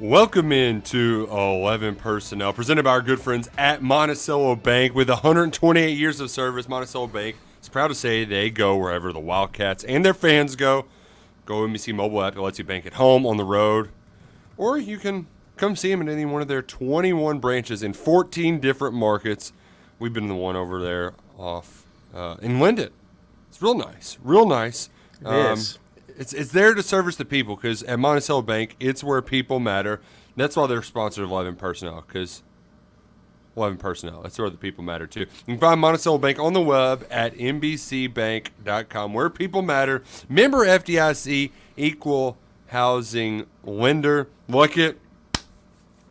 Welcome into 11 Personnel, presented by our good friends at Monticello Bank. With 128 years of service, Monticello Bank is proud to say they go wherever the Wildcats and their fans go. Go MBC mobile app that lets you bank at home, on the road, or you can come see them in any one of their 21 branches in 14 different markets. We've been in the one over there off in Linden. It's real nice, real nice. It is. It's there to service the people, because at Monticello Bank, it's where people matter. That's why they're sponsored 11 Personnel, because 11 Personnel, that's where the people matter too. You can find Monticello Bank on the web at mbcbank.com, where people matter. Member FDIC Equal Housing Lender. Luckett,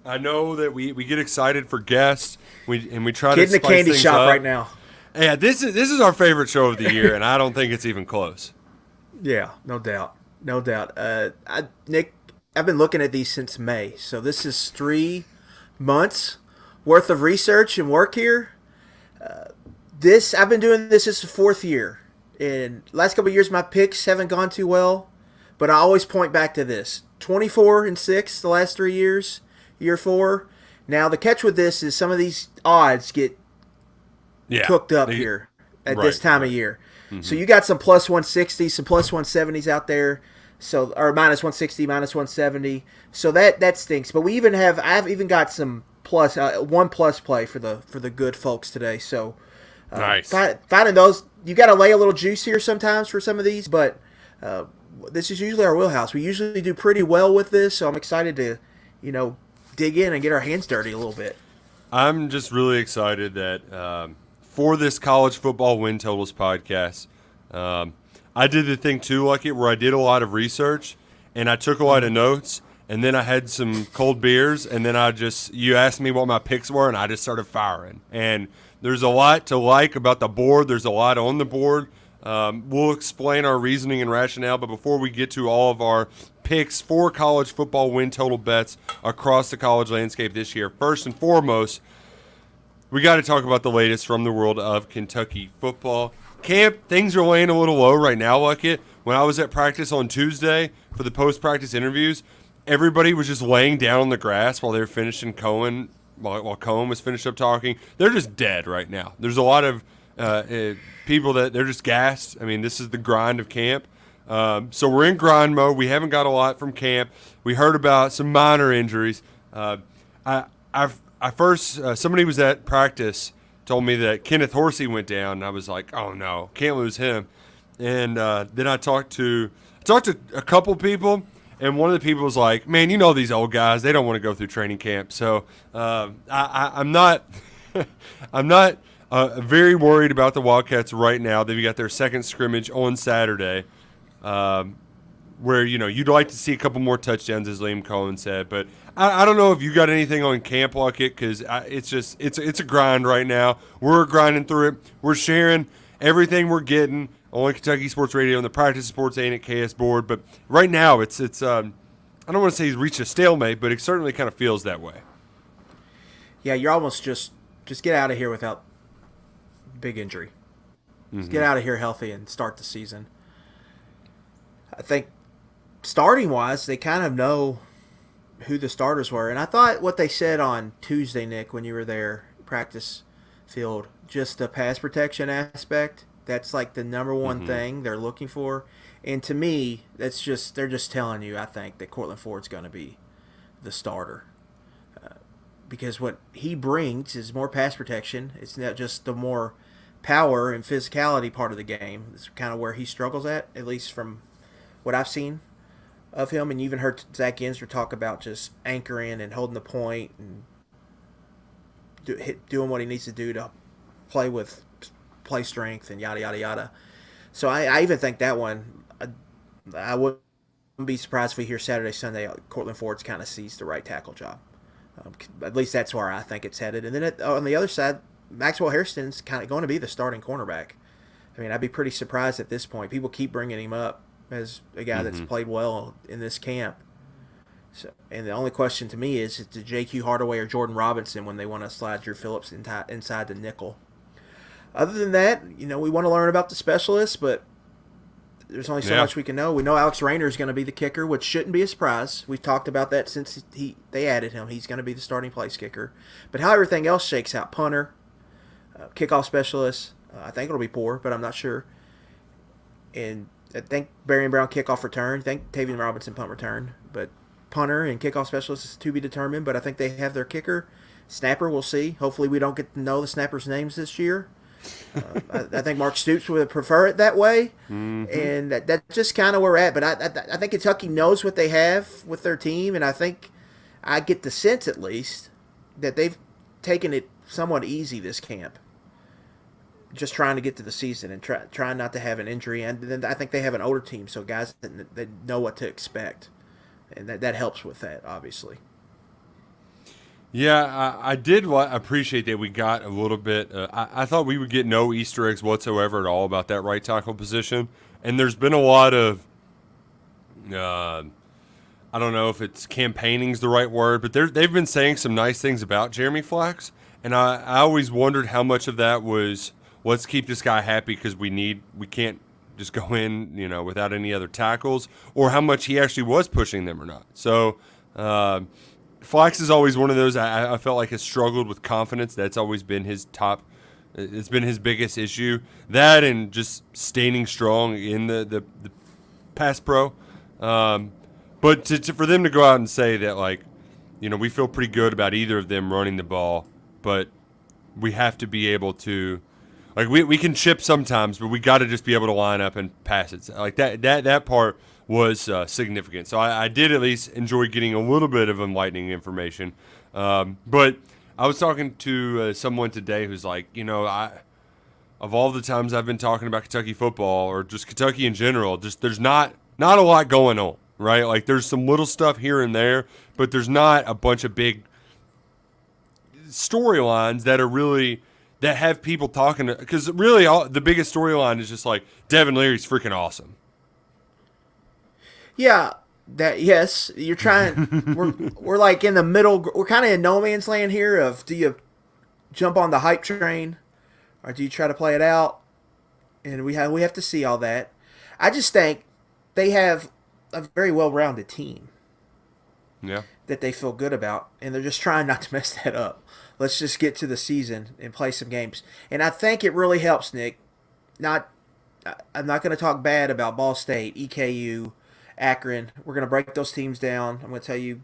I know that we get excited for guests, we try Kid to in the spice candy things shop up. right now. Yeah, this is our favorite show of the year, and I don't think it's even close. Yeah, no doubt. No doubt. Nick, I've been looking at these since May, so this is 3 months worth of research and work here. I've been doing this the 4th year. In last couple of years, my picks haven't gone too well, but I always point back to this. 24-6 the last 3 years, year 4. Now, the catch with this is some of these odds get cooked up here at this time of year. Mm-hmm. So you got some plus 160, some plus 170s out there, or minus 160, minus 170. So that stinks. But I've even got some plus 1 plus play for the good folks today. So nice. Finding those, you got to lay a little juice here sometimes for some of these, but this is usually our wheelhouse. We usually do pretty well with this, so I'm excited to dig in and get our hands dirty a little bit. I'm just really excited that for this college football win totals podcast, I did the thing too, Luckett, where I did a lot of research and I took a lot of notes, and then I had some cold beers, and then you asked me what my picks were, and I just started firing. And there's a lot to like about the board. There's a lot on the board. We'll explain our reasoning and rationale, but before we get to all of our picks for college football win total bets across the college landscape this year, first and foremost, we got to talk about the latest from the world of Kentucky football. Camp, things are laying a little low right now, Luckett. When I was at practice on Tuesday for the post-practice interviews, everybody was just laying down on the grass while they were finishing Cohen, while Cohen was finished up talking. They're just dead right now. There's a lot of people that they're just gassed. I mean, this is the grind of camp. So we're in grind mode. We haven't got a lot from camp. We heard about some minor injuries. Somebody was at practice, told me that Kenneth Horsey went down, and I was like, oh no, can't lose him. And then I talked to a couple people, and one of the people was like, man, these old guys, they don't want to go through training camp. So I'm not I'm not very worried about the Wildcats right now. They've got their second scrimmage on Saturday, where you'd like to see a couple more touchdowns, as Liam Cohen said. But I don't know if you got anything on camp, Luckett, because it's a grind right now. We're grinding through it. We're sharing everything we're getting on Kentucky Sports Radio and the Practice Sports A and at KS board. But right now, it's I don't want to say he's reached a stalemate, but it certainly kind of feels that way. Yeah, you're almost just get out of here without big injury. Just get out of here healthy and start the season. I think starting-wise, they kind of know who the starters were. And I thought what they said on Tuesday, Nick, when you were there, practice field, just the pass protection aspect, that's like the number one thing they're looking for. And to me, they're just telling you, I think, that Cortland Ford's going to be the starter. Because what he brings is more pass protection. It's not just the more power and physicality part of the game. It's kind of where he struggles at least from what I've seen of him. And you even heard Zach Gensler talk about just anchoring and holding the point and doing what he needs to do to play strength and yada, yada, yada. So I even think that one, I wouldn't be surprised if we hear Saturday, Sunday, Cortland Ford's kind of sees the right tackle job. At least that's where I think it's headed. And then on the other side, Maxwell Hairston's kind of going to be the starting cornerback. I mean, I'd be pretty surprised at this point. People keep bringing him up as a guy that's played well in this camp. So, and the only question to me is to J.Q. Hardaway or Jordan Robinson when they want to slide Drew Phillips inside the nickel. Other than that, we want to learn about the specialists, but there's only so much we can know. We know Alex Rayner is going to be the kicker, which shouldn't be a surprise. We've talked about that since they added him. He's going to be the starting place kicker. But how everything else shakes out, punter, kickoff specialist, I think it'll be poor, but I'm not sure. And I think Barry Brown kickoff return. I think Tavian Robinson punt return. But punter and kickoff specialist is to be determined. But I think they have their kicker. Snapper, we'll see. Hopefully we don't get to know the snappers' names this year. I think Mark Stoops would prefer it that way. And that's just kind of where we're at. But I think Kentucky knows what they have with their team. And I think I get the sense, at least, that they've taken it somewhat easy this camp. Just trying to get to the season and trying not to have an injury. And then I think they have an older team, so guys that know what to expect. And that helps with that, obviously. Yeah, I did appreciate that we got a little bit. I thought we would get no Easter eggs whatsoever at all about that right tackle position. And there's been a lot of, I don't know if it's campaigning's the right word, but they've been saying some nice things about Jeremy Flax. And I always wondered how much of that was, let's keep this guy happy because we can't just go in, without any other tackles, or how much he actually was pushing them or not. So, Flax is always one of those I felt like has struggled with confidence. That's always been his it's been his biggest issue. That and just standing strong in the pass pro. But for them to go out and say that, we feel pretty good about either of them running the ball, but we have to be able to, we can chip sometimes, but we got to just be able to line up and pass it. That part was significant. So I did at least enjoy getting a little bit of enlightening information. But I was talking to someone today who's like, of all the times I've been talking about Kentucky football or just Kentucky in general, just there's not a lot going on, right? There's some little stuff here and there, but there's not a bunch of big storylines that have people talking. Because really the biggest storyline is just Devin Leary's freaking awesome. Yeah, yes, you're trying. we're in the middle. We're kind of in no man's land here. Of do you jump on the hype train, or do you try to play it out? And we have to see all that. I just think they have a very well-rounded team. Yeah, that they feel good about, and they're just trying not to mess that up. Let's just get to the season and play some games. And I think it really helps, Nick. I'm not going to talk bad about Ball State, EKU. Akron, we're going to break those teams down. I'm going to tell you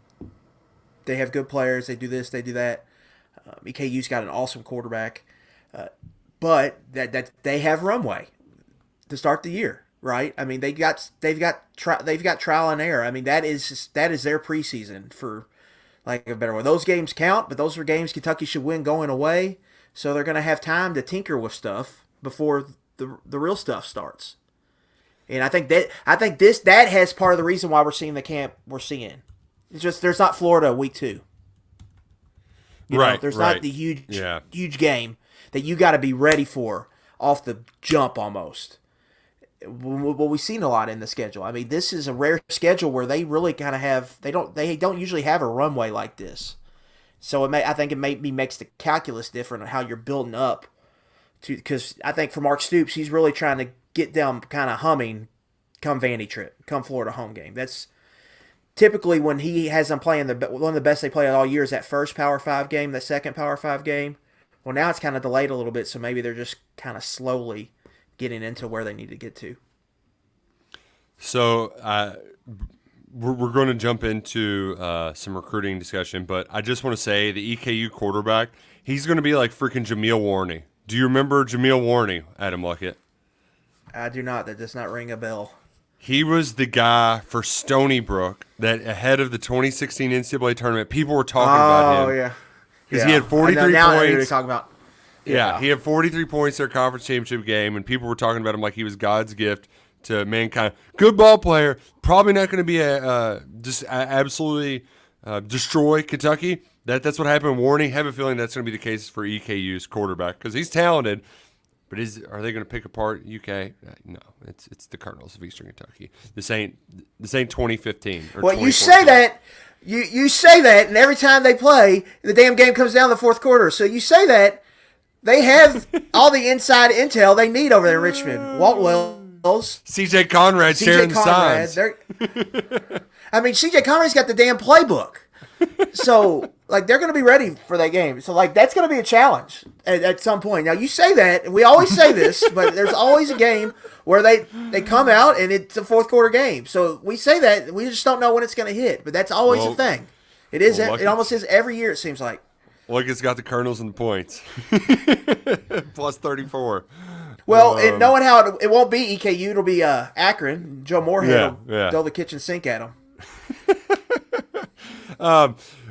they have good players. They do this, they do that. EKU's got an awesome quarterback. But that they have runway to start the year, right? I mean, they've got trial and error. I mean, that is their preseason, for like a better word. Those games count, but those are games Kentucky should win going away. So they're going to have time to tinker with stuff before the real stuff starts. And I think that has part of the reason why we're seeing the camp we're seeing. It's just there's not Florida week 2. There's not the huge game that you got to be ready for off the jump almost. What we've seen a lot in the schedule. I mean, this is a rare schedule where they really kind of have they don't usually have a runway like this. So I think it maybe makes the calculus different on how you're building up to, because I think for Mark Stoops, he's really trying to get them kind of humming come Vandy trip, come Florida home game. That's typically when he has them playing one of the best they play all year is that first Power 5 game, the second Power 5 game. Well, now it's kind of delayed a little bit, so maybe they're just kind of slowly getting into where they need to get to. So we're going to jump into some recruiting discussion, but I just want to say the EKU quarterback, he's going to be like freaking Jameel Warney. Do you remember Jameel Warney, Adam Luckett? I do not. That does not ring a bell. He was the guy for Stony Brook that ahead of the 2016 NCAA tournament, people were talking about him. Oh, yeah. Because he had 43 points. Now I know what talking about. Yeah, he had 43 points in their conference championship game, and people were talking about him like he was God's gift to mankind. Good ball player. Probably not going to be absolutely destroy Kentucky. That's what happened with Warney. I have a feeling that's going to be the case for EKU's quarterback because he's talented. But are they going to pick apart UK? No, it's the Colonels of Eastern Kentucky. This ain't 2015. Or well, you say that, you say that, and every time they play, the damn game comes down the fourth quarter. So you say that they have all the inside intel they need over there in Richmond. Waltwell Mills, CJ Conrad sharing the signs. I mean, CJ Conrad's got the damn playbook. So, like, they're going to be ready for that game. So, like, that's going to be a challenge at some point. Now, you say that, and we always say this, but there's always a game where they come out and it's a fourth quarter game. So, we say that, we just don't know when it's going to hit. But that's always a thing. It is. It almost is every year, it seems like. Luckett's got the Colonels and the points. Plus 34. Well, and knowing how it won't be EKU, it'll be Akron. Joe Moorhead will throw the kitchen sink at them.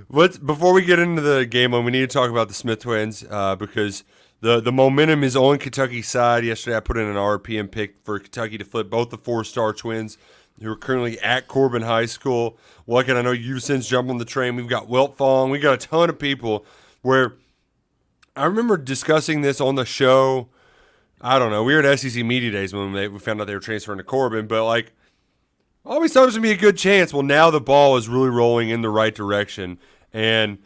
Before we get into the game, we need to talk about the Smith twins because the momentum is on Kentucky's side. Yesterday, I put in an RPM pick for Kentucky to flip both the 4-star twins who are currently at Corbin High School. Luckett, I know you've since jumped on the train. We've got Wilt Fong. We got a ton of people where I remember discussing this on the show. I don't know. We were at SEC Media Days when we found out they were transferring to Corbin, but like, always thought it was going to be a good chance. Well, now the ball is really rolling in the right direction, and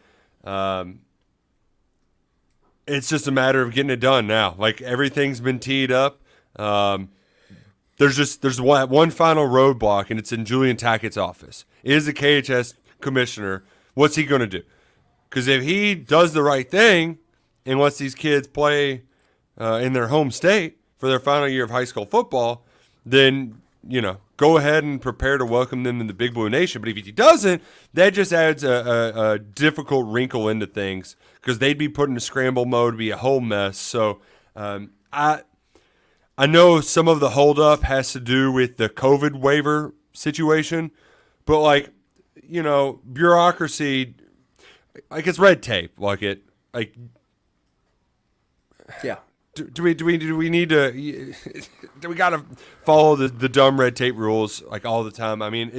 it's just a matter of getting it done now. Like, everything's been teed up. There's one final roadblock, and it's in Julian Tackett's office. Is the KHS commissioner. What's he going to do? Because if he does the right thing and lets these kids play in their home state for their final year of high school football, then, go ahead and prepare to welcome them in the Big Blue Nation. But if he doesn't, that just adds a difficult wrinkle into things because they'd be put in a scramble mode, be a whole mess. So I know some of the holdup has to do with the COVID waiver situation, but bureaucracy, it's red tape. Yeah. Do we need to? Do we got to follow the dumb red tape rules all the time? I mean,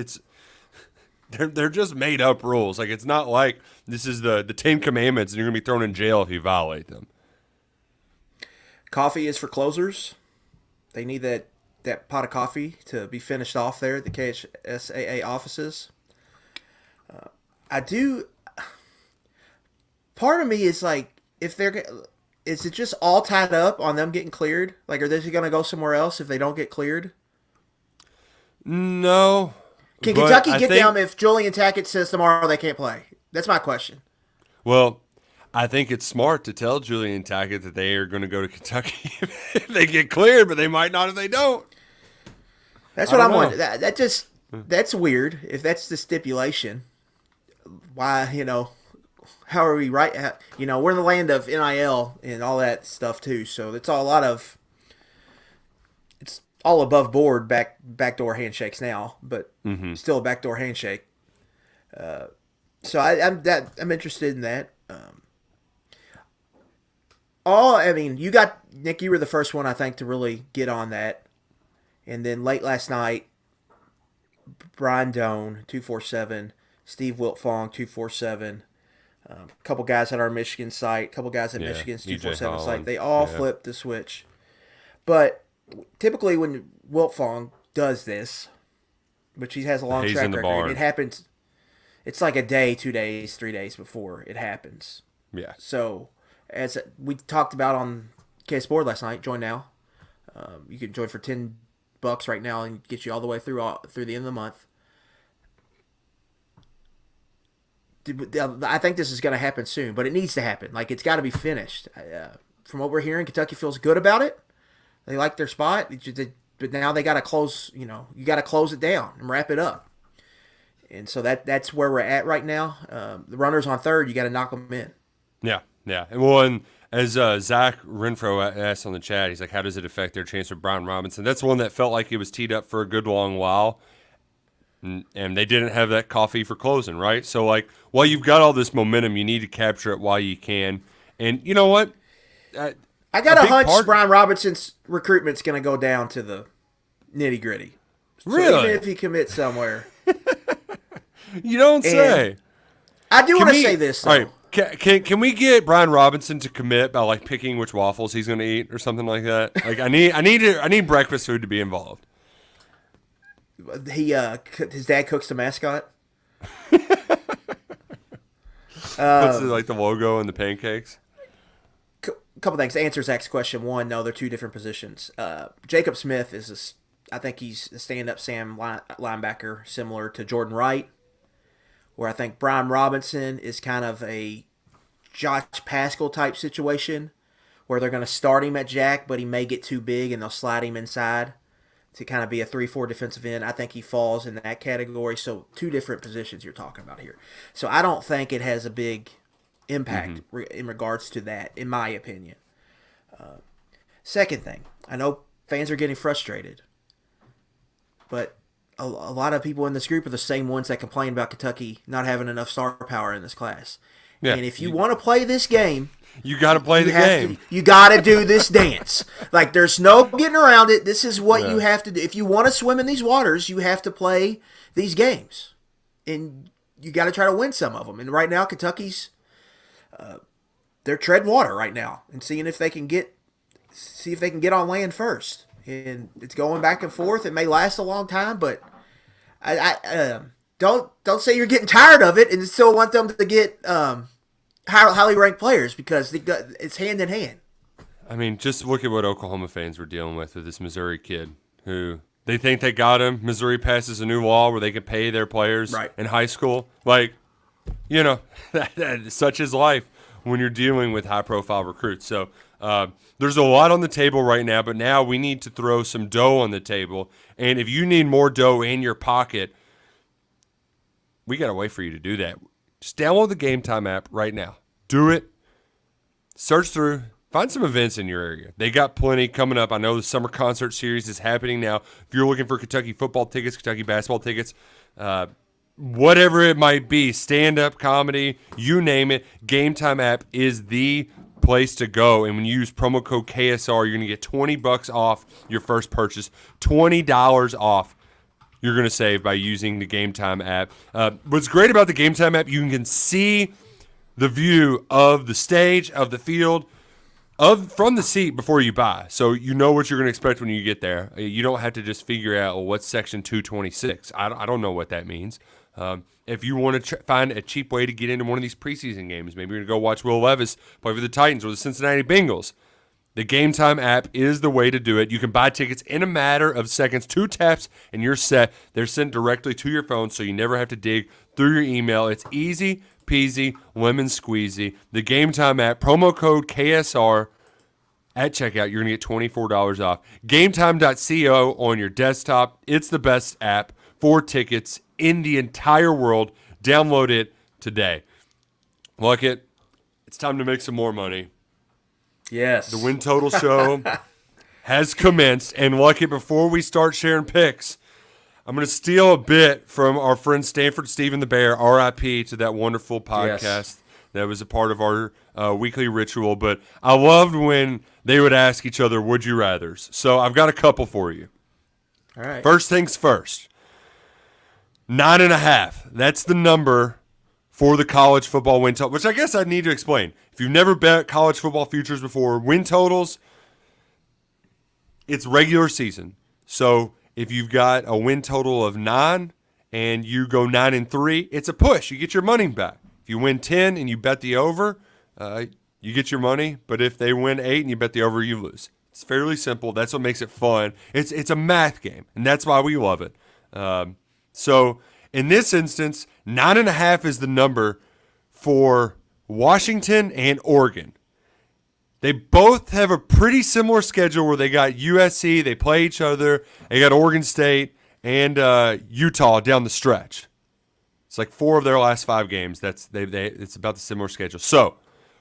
they're just made up rules. It's not like this is the 10 Commandments and you're gonna be thrown in jail if you violate them. Coffee is for closers. They need that pot of coffee to be finished off there at the KHSAA offices. Part of me is if they're. Is it just all tied up on them getting cleared? Are they going to go somewhere else if they don't get cleared? No. Can Kentucky get them if Julian Tackett says tomorrow they can't play? That's my question. Well, I think it's smart to tell Julian Tackett that they are going to go to Kentucky if they get cleared, but they might not if they don't. That's what I'm wondering. That's weird. If that's the stipulation, why, how are we right? We're in the land of NIL and all that stuff too. So it's all above board backdoor handshakes now, but still a backdoor handshake. So I'm interested in that. You got Nick. You were the first one I think to really get on that, and then late last night, Brian Doan 247, Steve Wiltfong 247. A couple guys at our Michigan site, a couple guys at Michigan's 247 site. They all flipped the switch. But typically when Wiltfong does this, which he has a long track record, it happens. It's like a day, 2 days, 3 days before it happens. Yeah. So as we talked about on KS Board last night, join now. You can join for $10 right now and get you all the way through the end of the month. I think this is going to happen soon, but it needs to happen. It's got to be finished. From what we're hearing, Kentucky feels good about it. They like their spot, but now they got to close. You got to close it down and wrap it up. And so that's where we're at right now. The runners on third, you got to knock them in. Yeah. Well, and as Zach Renfro asked on the chat, he's like, "How does it affect their chance with Brian Robinson?" That's one that felt like it was teed up for a good long while. And they didn't have that coffee for closing, right? So, while you've got all this momentum, you need to capture it while you can. And you know what? I got a hunch Brian Robinson's recruitment's going to go down to the nitty-gritty. Really? So even if he commits somewhere. You don't say. I do want to say this, though. All right, can we get Brian Robinson to commit by, picking which waffles he's going to eat or something like that? I need breakfast food to be involved. His dad cooks the mascot. Puts the logo and the pancakes. Couple things. To answer Zach's question, one, no, they're two different positions. Jacob Smith is I think he's a stand-up Sam linebacker similar to Jordan Wright, where I think Brian Robinson is kind of a Josh Paschal type situation where they're going to start him at Jack, but he may get too big and they'll slide him inside to kind of be a 3-4 defensive end. I think he falls in that category. So 2 different positions you're talking about here. So I don't think it has a big impact in regards to that, in my opinion. Second thing, I know fans are getting frustrated, but a lot of people in this group are the same ones that complain about Kentucky not having enough star power in this class. Yeah, and if you want to play this game, you got to play the game. You got to do this dance. Like, there's no getting around it. This is what you have to do. If you want to swim in these waters, you have to play these games. And you got to try to win some of them. And right now, Kentucky's they're treading water right now and seeing if they can get on land first. And it's going back and forth. It may last a long time, but I don't say you're getting tired of it and still want them to get highly ranked players, because it's hand in hand. I mean, just look at what Oklahoma fans were dealing with this Missouri kid who they think they got him. Missouri passes a new law where they can pay their players in high school. Like, you know, such is life when you're dealing with high-profile recruits. So there's a lot on the table right now, but now we need to throw some dough on the table. And if you need more dough in your pocket, we got to wait for you to do that. Just download the Game Time app right now. Do it. Search through. Find some events in your area. They got plenty coming up. I know the summer concert series is happening now. If you're looking for Kentucky football tickets, Kentucky basketball tickets, whatever it might be, stand-up comedy, you name it, Game Time app is the place to go. And when you use promo code KSR, you're going to get $20 off your first purchase, $20 off. You're going to save by using the Game Time app. What's great about the Game Time app, you can see the view of the stage, of the field, from the seat before you buy. So you know what you're going to expect when you get there. You don't have to just figure out, well, what's Section 226. I don't know what that means. If you want to find a cheap way to get into one of these preseason games, maybe you're going to go watch Will Levis play for the Titans or the Cincinnati Bengals, the Game Time app is the way to do it. You can buy tickets in a matter of seconds, 2 taps, and you're set. They're sent directly to your phone, so you never have to dig through your email. It's easy peasy, lemon squeezy. The Game Time app, promo code KSR at checkout. You're going to get $24 off. GameTime.co on your desktop. It's the best app for tickets in the entire world. Download it today. Luckett, it's time to make some more money. Yes. The Win Total Show has commenced. And Luckett, before we start sharing picks, I'm going to steal a bit from our friend Stanford Stephen the Bear, RIP, to that wonderful podcast that was a part of our weekly ritual. But I loved when they would ask each other, would you rathers? So I've got a couple for you. All right. First things first. 9.5. That's the number for the college football win total, which I guess I need to explain. If you've never bet college football futures before, win totals, it's regular season. So if you've got a win total of 9 and you go 9-3, it's a push. You get your money back. If you win 10 and you bet the over, you get your money. But if they win 8 and you bet the over, you lose. It's fairly simple. That's what makes it fun. It's a math game, and that's why we love it. So in this instance, 9.5 is the number for Washington and Oregon. They both have a pretty similar schedule where they got USC, they play each other, they got Oregon State and Utah down the stretch. It's like 4 of their last 5 games. It's about the similar schedule. So,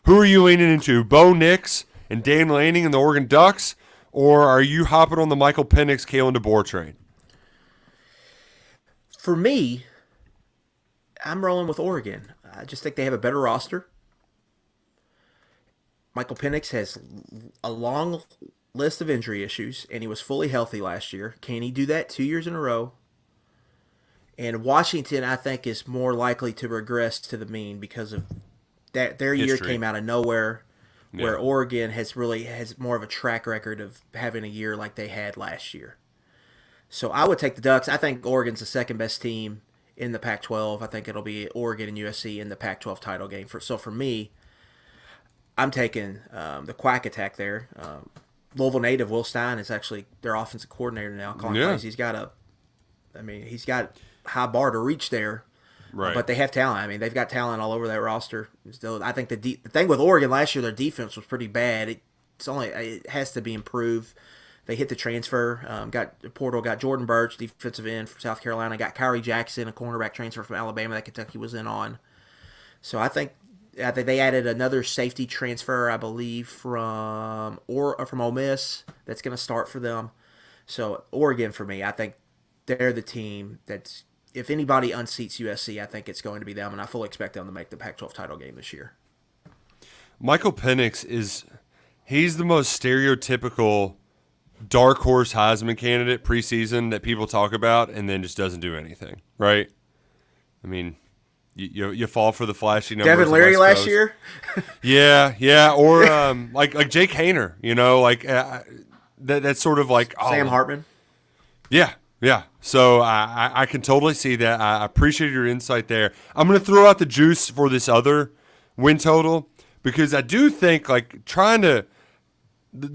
who are you leaning into? Bo Nix and Dan Lanning and the Oregon Ducks, or are you hopping on the Michael Penix, Kalen DeBoer train? For me, I'm rolling with Oregon. I just think they have a better roster. Michael Penix has a long list of injury issues, and he was fully healthy last year. Can he do that 2 years in a row? And Washington, I think, is more likely to regress to the mean because of that. Their year came out of nowhere, where Oregon has more of a track record of having a year like they had last year. So I would take the Ducks. I think Oregon's the second best team in the Pac-12. I think it'll be Oregon and USC in the Pac-12 title game. So for me, I'm taking the Quack Attack there. Louisville native Will Stein is actually their offensive coordinator now. Calling plays. He's got high bar to reach there. Right. But they have talent. I mean, they've got talent all over that roster. Still, I think the thing with Oregon last year, their defense was pretty bad. It has to be improved. They hit the transfer. Got Jordan Birch, defensive end from South Carolina. Got Kyrie Jackson, a cornerback transfer from Alabama that Kentucky was in on. So I think they added another safety transfer, I believe, from Ole Miss that's going to start for them. So Oregon, for me, I think they're the team that's, if anybody unseats USC, I think it's going to be them, and I fully expect them to make the Pac-12 title game this year. Michael Penix he's the most stereotypical dark horse Heisman candidate preseason that people talk about and then just doesn't do anything, right? I mean, you fall for the flashy numbers. Devin Leary last year? yeah, or like Jake Haener, that's sort of like Sam Hartman. Yeah. So I can totally see that. I appreciate your insight there. I'm going to throw out the juice for this other win total because I do think the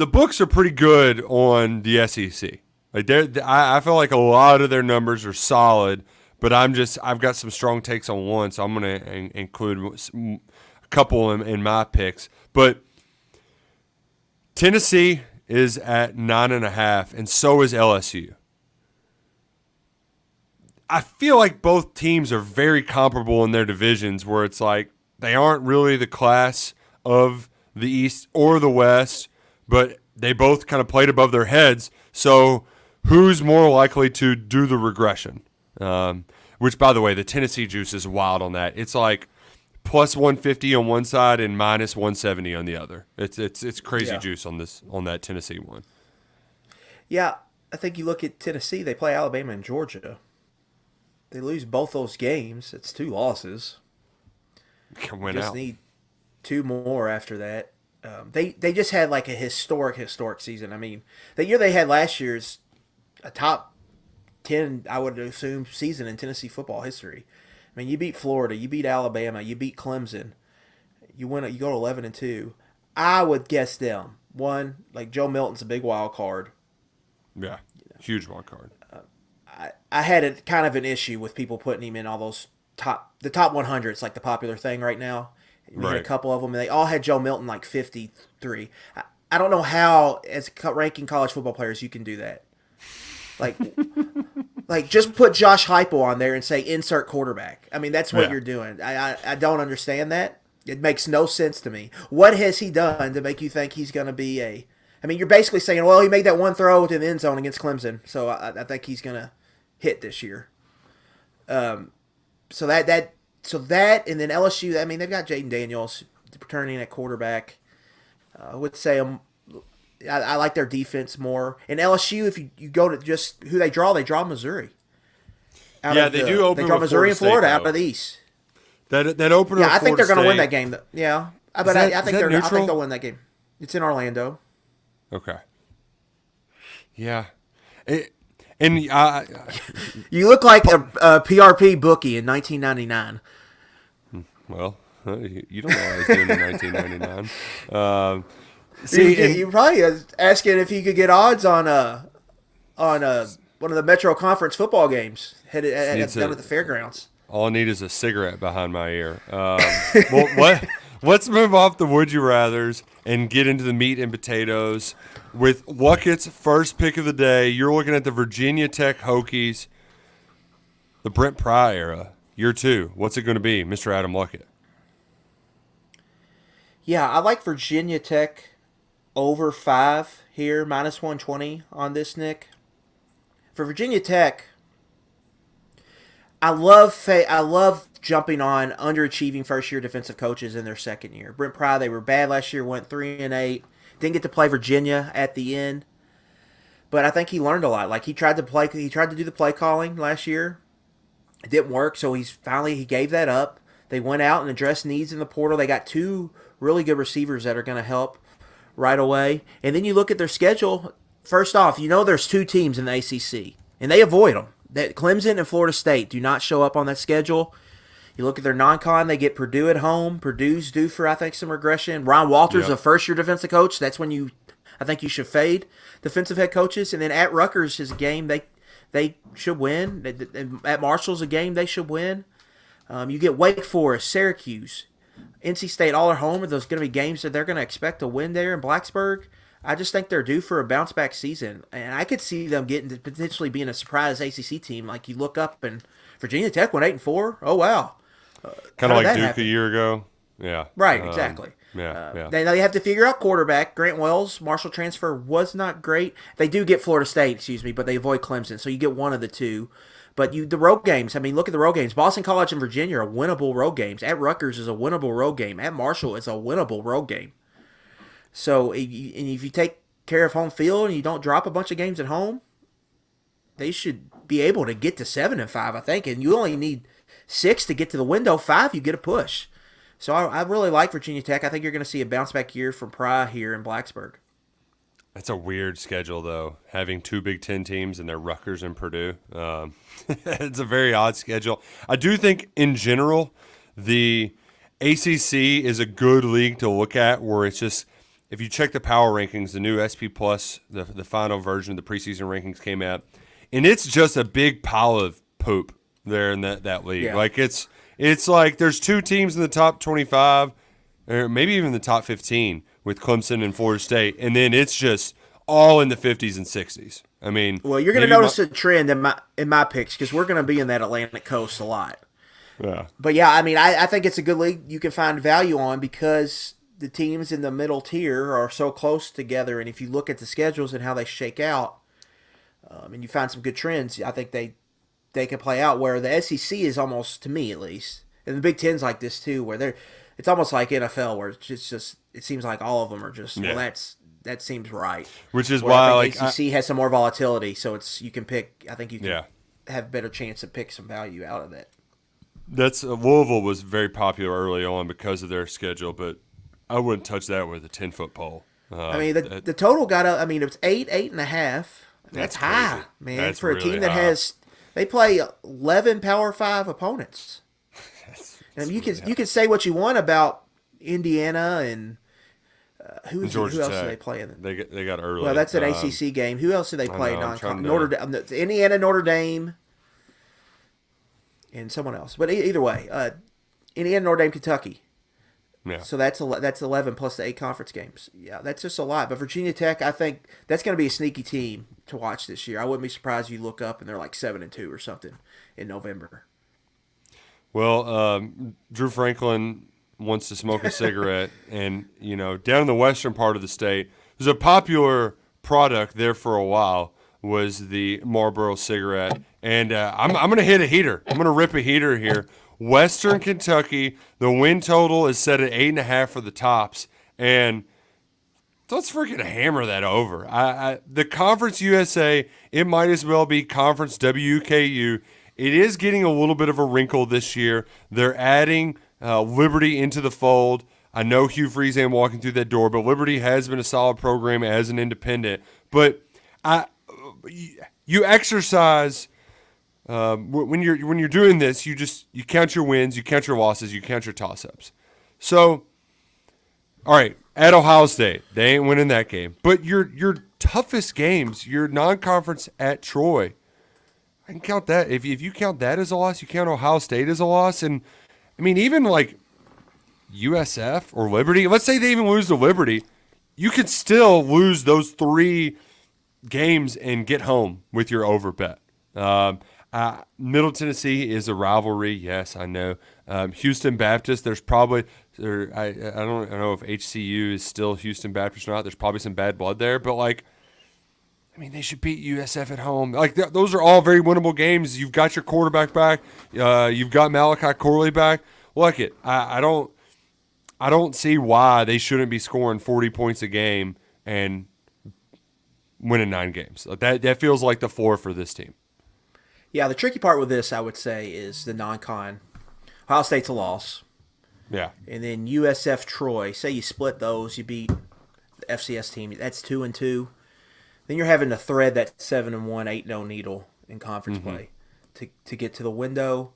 books are pretty good on the SEC. Like I feel like a lot of their numbers are solid, but I've got some strong takes on one, so I'm going to include a couple in my picks. But Tennessee is at 9.5, and so is LSU. I feel like both teams are very comparable in their divisions where it's like they aren't really the class of the East or the West, but they both kind of played above their heads. So who's more likely to do the regression? Which, by the way, the Tennessee juice is wild on that. It's like plus 150 on one side and minus 170 on the other. It's crazy juice on that Tennessee one. Yeah, I think you look at Tennessee, they play Alabama and Georgia. They lose both those games. It's 2 losses. Just need 2 more after that. They just had like a historic season. I mean, the year they had last year's a top 10, I would assume, season in Tennessee football history. I mean, you beat Florida, you beat Alabama, you beat Clemson. You go to 11-2. I would guess them. One, like Joe Milton's a big wild card. Yeah, huge wild card. I had kind of an issue with people putting him in all those top 100. It's like the popular thing right now. We had a couple of them, and they all had Joe Milton like 53. I don't know how, as ranking college football players, you can do that. Like just put Josh Heupel on there and say insert quarterback. I mean, that's what you're doing. I don't understand that. It makes no sense to me. What has he done to make you think he's going to be a? I mean, you're basically saying, well, he made that one throw to the end zone against Clemson, so I think he's going to hit this year. So that and then LSU. I mean, they've got Jaden Daniels returning at quarterback. I would say I like their defense more. And LSU, if you go to just who they draw Missouri. They do open. They draw Missouri and Florida State, out of the East. That opener. Yeah, I think they're going to win that game. Yeah, but I think neutral? I think they'll win that game. It's in Orlando. Okay. Yeah. You look like a PRP bookie in 1999. Well, you don't know what I was doing in 1999. You probably asking if you could get odds on one of the Metro Conference football games down at the fairgrounds. All I need is a cigarette behind my ear. Let's move off the would you rathers and get into the meat and potatoes. With Luckett's first pick of the day, you're looking at the Virginia Tech Hokies, the Brent Pry era, year 2. What's it going to be, Mr. Adam Luckett? Yeah, I like Virginia Tech over 5 here, minus 120 on this, Nick. For Virginia Tech, I love jumping on underachieving first-year defensive coaches in their second year. Brent Pry, they were bad last year, went 3-8. Didn't get to play Virginia at the end, but I think he learned a lot. Like he tried to do the play calling last year. It didn't work, so he gave that up. They went out and addressed needs in the portal. They got 2 really good receivers that are going to help right away. And then you look at their schedule. First off, there's 2 teams in the ACC, and they avoid them. That Clemson and Florida State do not show up on that schedule. You look at their non-con, they get Purdue at home. Purdue's due for, I think, some regression. Ron Walters, a first-year defensive coach. That's when you I think you should fade defensive head coaches. And then at Rutgers is a game they should win. At Marshall's a game they should win. You get Wake Forest, Syracuse, NC State all at home. Are those going to be games that they're going to expect to win there in Blacksburg? I just think they're due for a bounce back season, and I could see them getting to potentially being a surprise ACC team. Like you look up and Virginia Tech went 8-4. Oh wow, kind of like Duke a year ago. Yeah, right, exactly. Yeah. They have to figure out quarterback. Grant Wells, Marshall transfer was not great. They do get Florida State, but they avoid Clemson, so you get one of the two. But the road games, I mean, look at the road games. Boston College and Virginia are winnable road games. At Rutgers is a winnable road game. At Marshall is a winnable road game. So if you take care of home field and you don't drop a bunch of games at home, they should be able to get to 7-5, I think. And you only need 6 to get to the window. 5, you get a push. So I really like Virginia Tech. I think you're going to see a bounce back year from Pry here in Blacksburg. That's a weird schedule, though, having 2 Big Ten teams and they're Rutgers and Purdue. It's a very odd schedule. I do think, in general, the ACC is a good league to look at where it's just, if you check the power rankings, the new SP Plus, the final version of the preseason rankings came out, and it's just a big pile of poop there in that league. Yeah. Like it's like there's 2 teams in the top 25, or maybe even the top 15 with Clemson and Florida State, and then it's just all in the 50s and 60s. I mean, well, you're going to notice a trend in my picks because we're going to be in that Atlantic coast a lot. Yeah. But yeah, I mean, I think it's a good league you can find value on because the teams in the middle tier are so close together, and if you look at the schedules and how they shake out, and you find some good trends, I think they can play out. Where the SEC is almost, to me at least, and the Big Ten's like this too, where it's almost like NFL, where it's just it seems like all of them are just that seems right. Which is where why I think ACC has some more volatility, so you can pick. I think you can have a better chance to pick some value out of that. Louisville was very popular early on because of their schedule, but I wouldn't touch that with a 10-foot pole. I mean, the total got up. I mean, it was 8.5. That's high, man. That's for a really team that high. they play 11 Power 5 opponents. And you can say what you want about Indiana and who else do they play in? They got early. Well, that's an ACC game. Who else do they play? Indiana, Notre Dame, and someone else. But either way, Indiana, Notre Dame, Kentucky. Yeah. So that's 11 plus the 8 conference games. Yeah, that's just a lot. But Virginia Tech, I think that's going to be a sneaky team to watch this year. I wouldn't be surprised if you look up and they're like 7-2 or something in November. Well, Drew Franklin wants to smoke a cigarette, and down in the western part of the state, there's a popular product there for a while was the Marlboro cigarette, and I'm going to hit a heater. I'm going to rip a heater here. Western Kentucky, the win total is set at 8.5 for the tops, and let's freaking hammer that over. The Conference USA, it might as well be Conference WKU. It is getting a little bit of a wrinkle this year. They're adding Liberty into the fold. I know Hugh Freeze ain't walking through that door, but Liberty has been a solid program as an independent. But you exercise when you're doing this. You count your wins, you count your losses, you count your toss-ups. So, all right, at Ohio State, they ain't winning that game. But your toughest games, your non-conference at Troy, I can count that. If you count that as a loss, you count Ohio State as a loss. And, I mean, even like USF or Liberty, let's say they even lose to Liberty, you could still lose those 3 games and get home with your over bet. Middle Tennessee is a rivalry. Yes, I know. Houston Baptist, there's probably I don't know if HCU is still Houston Baptist or not. There's probably some bad blood there. But, like, I mean, they should beat USF at home. Like, those are all very winnable games. You've got your quarterback back. You've got Malachi Corley back. Look it. I don't see why they shouldn't be scoring 40 points a game and winning 9 games. That feels like the floor for this team. Yeah, the tricky part with this, I would say, is the non-con. Ohio State's a loss. Yeah. And then USF Troy. Say you split those, you beat the FCS team. That's 2-2. Then you're having to thread that 7-1, 8-0 needle in conference play to get to the window.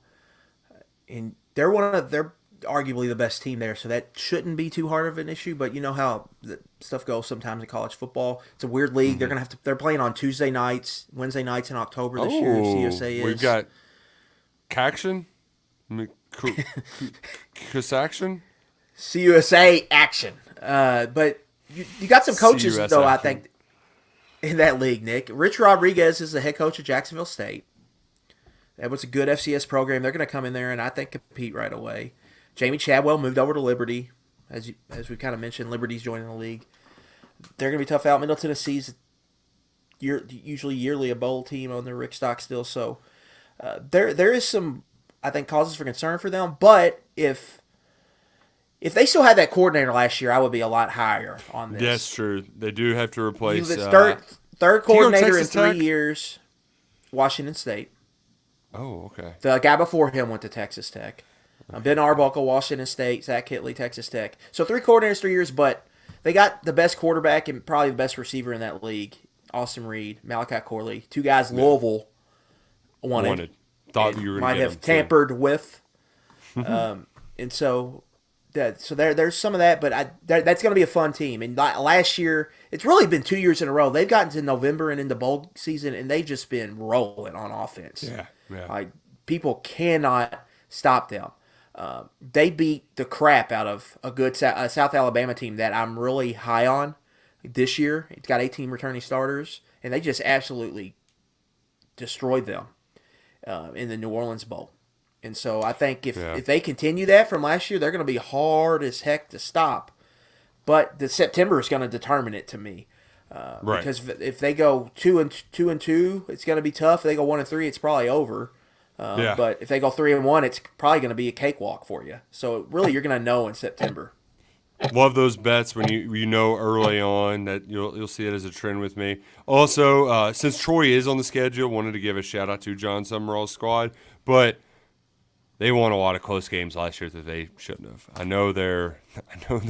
And they're arguably the best team there, so that shouldn't be too hard of an issue. But you know how the stuff goes sometimes in college football. It's a weird league. They're playing on Tuesday nights, Wednesday nights in October this year. CUSA is. We've got Caction, Cusaction, CUSA action. But you got some coaches CUS though. action. I think in that league, Nick. Rich Rodriguez is the head coach of Jacksonville State. That was a good FCS program. They're going to come in there and I think compete right away. Jamie Chadwell moved over to Liberty, as we kind of mentioned. Liberty's joining the league. They're going to be tough out. Middle Tennessee's usually yearly a bowl team on their Rick Stockstill. So there is some, I think, causes for concern for them. But if they still had that coordinator last year, I would be a lot higher on this. That's true. They do have to replace third coordinator in Texas 3 Tech? years. Washington State. Oh, okay. The guy before him went to Texas Tech. Ben Arbuckle, Washington State, Zach Kitley, Texas Tech. So 3 coordinators, 3 years, but they got the best quarterback and probably the best receiver in that league, Austin Reed, Malachi Corley. 2 guys Louisville wanted. Thought you were might gonna have get them, tampered with. And so there's some of that, but that's going to be a fun team. And last year, it's really been 2 years in a row. They've gotten to November and into bowl season, and they've just been rolling on offense. Yeah. Like, people cannot stop them. They beat the crap out of a good South Alabama team that I'm really high on this year. It's got 18 returning starters, and they just absolutely destroyed them in the New Orleans Bowl. And so I think if they continue that from last year, they're going to be hard as heck to stop. But the September is going to determine it to me. Right. Because if they go 2-2, it's going to be tough. If they go 1-3, it's probably over. But if they go 3-1, it's probably going to be a cakewalk for you. So really, you're going to know in September. Love those bets when you know early on that you'll see it as a trend with me. Also, since Troy is on the schedule, wanted to give a shout out to John Summerall's squad, but they won a lot of close games last year that they shouldn't have. I know they're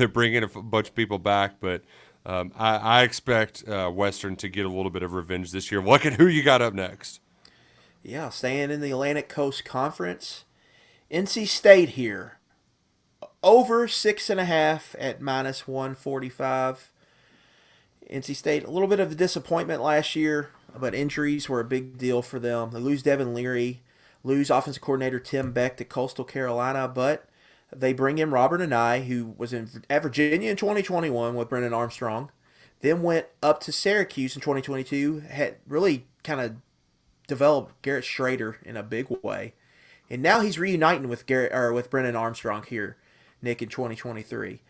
bringing a bunch of people back, but I expect Western to get a little bit of revenge this year. Look at who you got up next. Yeah, staying in the Atlantic Coast Conference. NC State here. Over 6.5 at -145. NC State, a little bit of a disappointment last year, but injuries were a big deal for them. They lose Devin Leary, lose offensive coordinator Tim Beck to Coastal Carolina, but they bring in Robert Anai, who was at Virginia in 2021 with Brennan Armstrong, then went up to Syracuse in 2022, had really kind of developed Garrett Schrader in a big way, and now he's reuniting with Brennan Armstrong here, Nick, in 2023.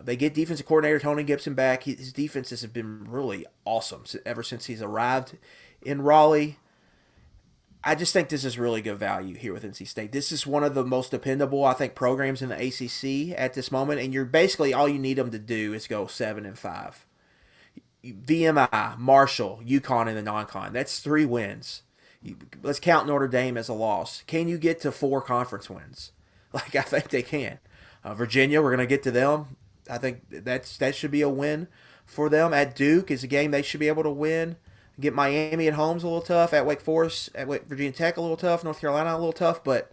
They get defensive coordinator Tony Gibson back. His defenses have been really awesome ever since he's arrived in Raleigh. I just think this is really good value here with NC State. This is one of the most dependable, I think, programs in the ACC at this moment, and you're basically all you need them to do is go 7-5. VMI, Marshall, UConn in the non-con. That's 3 wins. Let's count Notre Dame as a loss. Can you get to 4 conference wins? Like, I think they can. Virginia, we're going to get to them. I think that should be a win for them. At Duke is a game they should be able to win. Get Miami at home's a little tough. At Wake Forest, Virginia Tech a little tough. North Carolina a little tough. But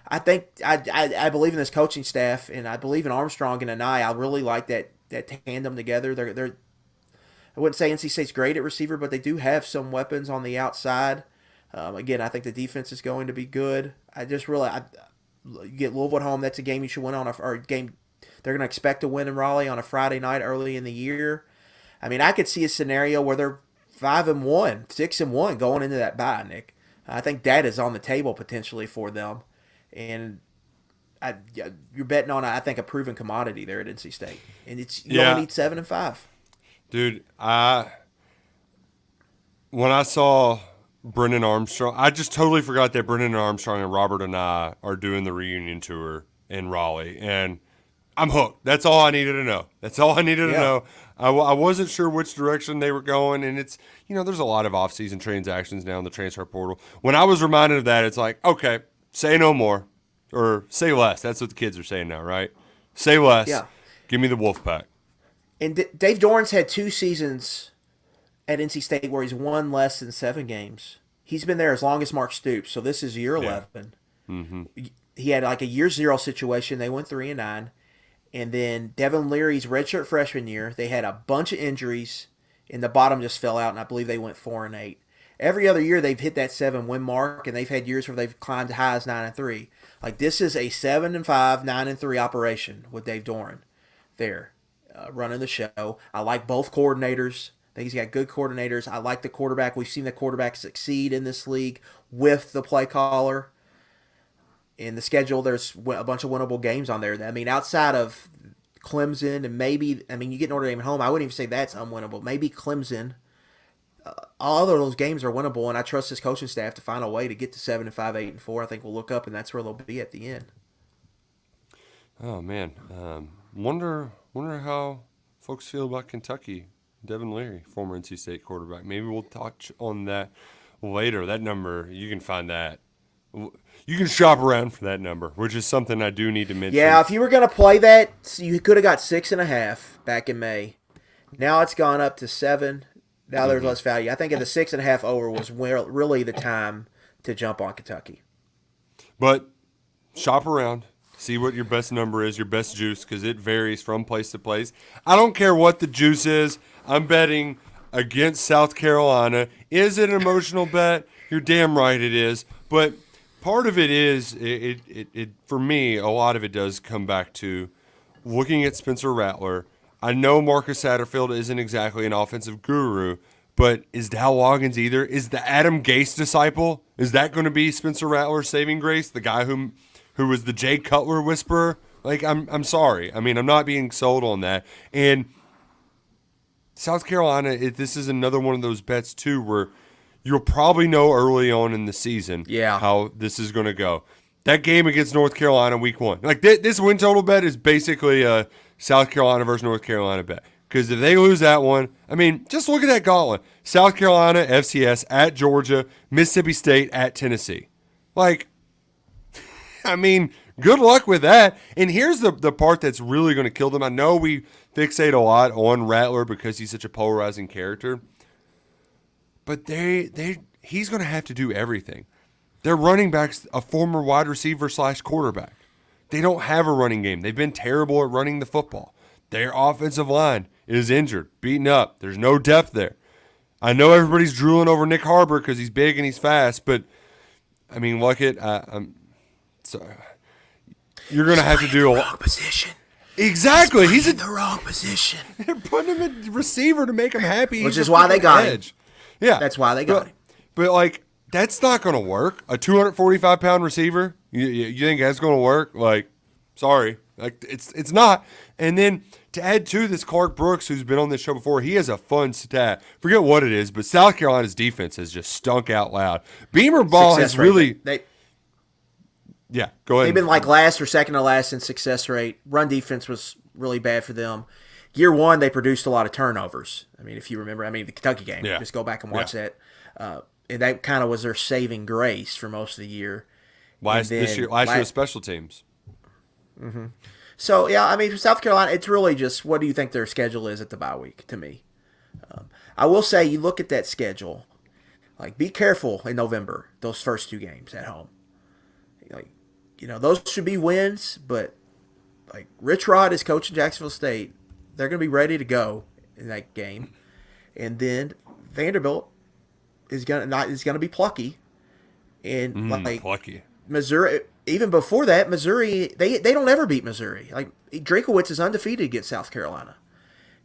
I think I believe in this coaching staff, and I believe in Armstrong and Anai. I really like that tandem together. They're I wouldn't say NC State's great at receiver, but they do have some weapons on the outside. Again, I think the defense is going to be good. You get Louisville at home. That's a game you should win on a game. They're going to expect to win in Raleigh on a Friday night early in the year. I mean, I could see a scenario where they're 5-1, 6-1 going into that bye, Nick. I think that is on the table potentially for them, and you're betting on I think a proven commodity there at NC State, and you only need 7-5. Dude, when I saw Brennan Armstrong, I just totally forgot that Brennan Armstrong and Robert and I are doing the reunion tour in Raleigh, and I'm hooked. That's all I needed to know. To know. I wasn't sure which direction they were going, and it's, there's a lot of off-season transactions now in the transfer portal. When I was reminded of that, it's like, okay, say no more, or say less. That's what the kids are saying now, right? Say less. Yeah. Give me the Wolfpack. And Dave Dorn's had 2 seasons at NC State where he's won less than 7 games. He's been there as long as Mark Stoops, so this is year 11. Mm-hmm. he had like a year zero situation. They went 3-9. And then Devin Leary's redshirt freshman year, they had a bunch of injuries, and the bottom just fell out, and I believe they went 4-8. Every other year they've hit that 7-win mark, and they've had years where they've climbed as high as 9-3. Like, this is a 7-5, 9-3 operation with Dave Doran there running the show. I like both coordinators. I think he's got good coordinators. I like the quarterback. We've seen the quarterback succeed in this league with the play caller. In the schedule, there's a bunch of winnable games on there. I mean, outside of Clemson and maybe, you get Notre Dame at home, I wouldn't even say that's unwinnable. Maybe Clemson. All of those games are winnable, and I trust this coaching staff to find a way to get to 7-5, 8-4. I think we'll look up, and that's where they'll be at the end. Oh man, wonder how folks feel about Kentucky. Devin Leary, former NC State quarterback. Maybe we'll touch on that later. That number, you can find that. You can shop around for that number, which is something I do need to mention. Yeah, if you were going to play that, you could have got 6.5 back in May. Now it's gone up to 7. Now there's less value. I think at the 6.5 over was really the time to jump on Kentucky. But shop around. See what your best number is, your best juice, because it varies from place to place. I don't care what the juice is. I'm betting against South Carolina. Is it an emotional bet? You're damn right it is. But part of it is, it for me, a lot of it does come back to looking at Spencer Rattler. I know Marcus Satterfield isn't exactly an offensive guru, but is Dow Loggins either? Is the Adam Gase disciple? Is that going to be Spencer Rattler's saving grace? The guy who was the Jay Cutler whisperer? Like, I'm sorry. I mean, I'm not being sold on that. And South Carolina, this is another one of those bets, too, where you'll probably know early on in the season how this is going to go. That game against North Carolina week 1. Like, this win total bet is basically a South Carolina versus North Carolina bet. Because if they lose that one, I mean, just look at that gauntlet. South Carolina, FCS, at Georgia, Mississippi State, at Tennessee. Like, I mean, good luck with that. And here's the part that's really going to kill them. I know we fixate a lot on Rattler because he's such a polarizing character. But he's going to have to do everything. Their running back's a former wide receiver / quarterback. They don't have a running game. They've been terrible at running the football. Their offensive line is injured, beaten up. There's no depth there. I know everybody's drooling over Nick Harbor because he's big and he's fast, but, I mean, Luckett, I'm sorry. You're going to have to do a wrong position. Exactly. He's in the wrong position. They're putting him at receiver to make him happy. Which is why they got him. Yeah. That's why they got him. But, like, that's not going to work. A 245-pound receiver, you think that's going to work? Like, sorry. Like, it's not. And then to add to this, Clark Brooks, who's been on this show before, he has a fun stat. Forget what it is, but South Carolina's defense has just stunk out loud. Beamer ball has really yeah, go ahead. They've been like last or second to last in success rate. Run defense was really bad for them. Year 1, they produced a lot of turnovers. I mean, if you remember, the Kentucky game. Yeah. Just go back and watch that. And that kind of was their saving grace for most of the year. Last year was special teams. Mm-hmm. So, yeah, for South Carolina, it's really just what do you think their schedule is at the bye week to me. I will say you look at that schedule, like be careful in November, those first 2 games at home. Like, those should be wins, but like Rich Rod is coaching Jacksonville State. They're going to be ready to go in that game. And then Vanderbilt is going to be plucky. And plucky. Missouri, even before that, Missouri, they don't ever beat Missouri. Like Drakowitz is undefeated against South Carolina.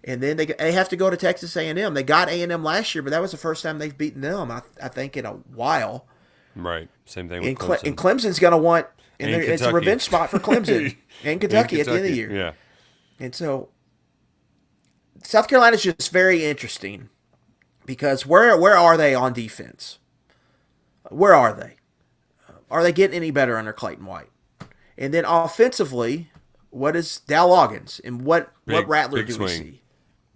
And then they have to go to Texas A&M. They got A&M last year, but that was the first time they've beaten them, I think, in a while. Right. Same thing with Clemson. And Clemson's going to want – and it's a revenge spot for Clemson and Kentucky at the end of the year. Yeah. And so South Carolina's just very interesting because where are they on defense? Where are they? Are they getting any better under Clayton White? And then offensively, what is Dow Loggins and what Rattler do we see?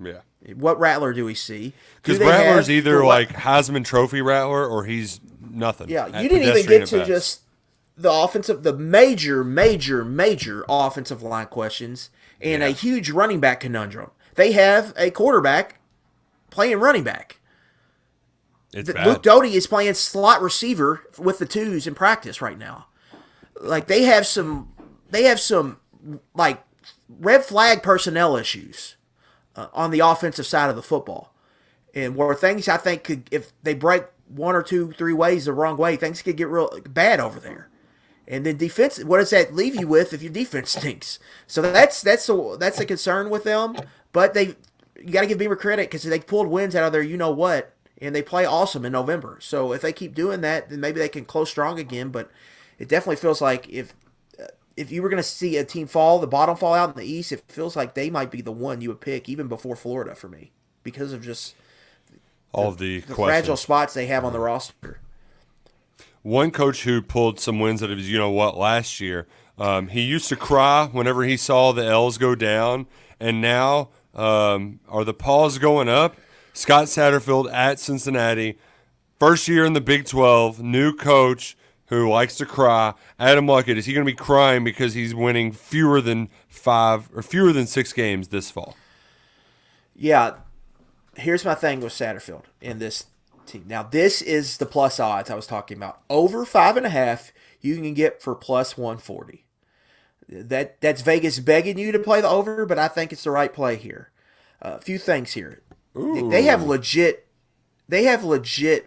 Yeah. What Rattler do we see? Because Rattler's either like Heisman Trophy Rattler or he's nothing. Yeah, you didn't even get to just the major offensive line questions and a huge running back conundrum. They have a quarterback playing running back. It's bad. Luke Doty is playing slot receiver with the twos in practice right now. like they have some like red flag personnel issues on the offensive side of the football, and where things I think could, if they break one or two, three ways the wrong way, things could get real bad over there. And then defense, what does that leave you with if your defense stinks? So that's a concern with them. But you got to give Beamer credit because they pulled wins out of there, you know what, and they play awesome in November. So if they keep doing that, then maybe they can close strong again. But it definitely feels like if you were going to see a team fall, the bottom fall out in the East, it feels like they might be the one you would pick even before Florida for me because of just all of the fragile spots they have on the roster. One coach who pulled some wins out of his last year, he used to cry whenever he saw the L's go down, and now are the paws going up? Scott Satterfield at Cincinnati, first year in the Big 12, new coach who likes to cry. Adam Luckett, is he going to be crying because he's winning fewer than 6 games this fall? Yeah, here's my thing with Satterfield in this team. Now, this is the plus odds I was talking about. Over 5.5, you can get for plus 140. That's Vegas begging you to play the over, but I think it's the right play here. A few things here. Ooh. They have legit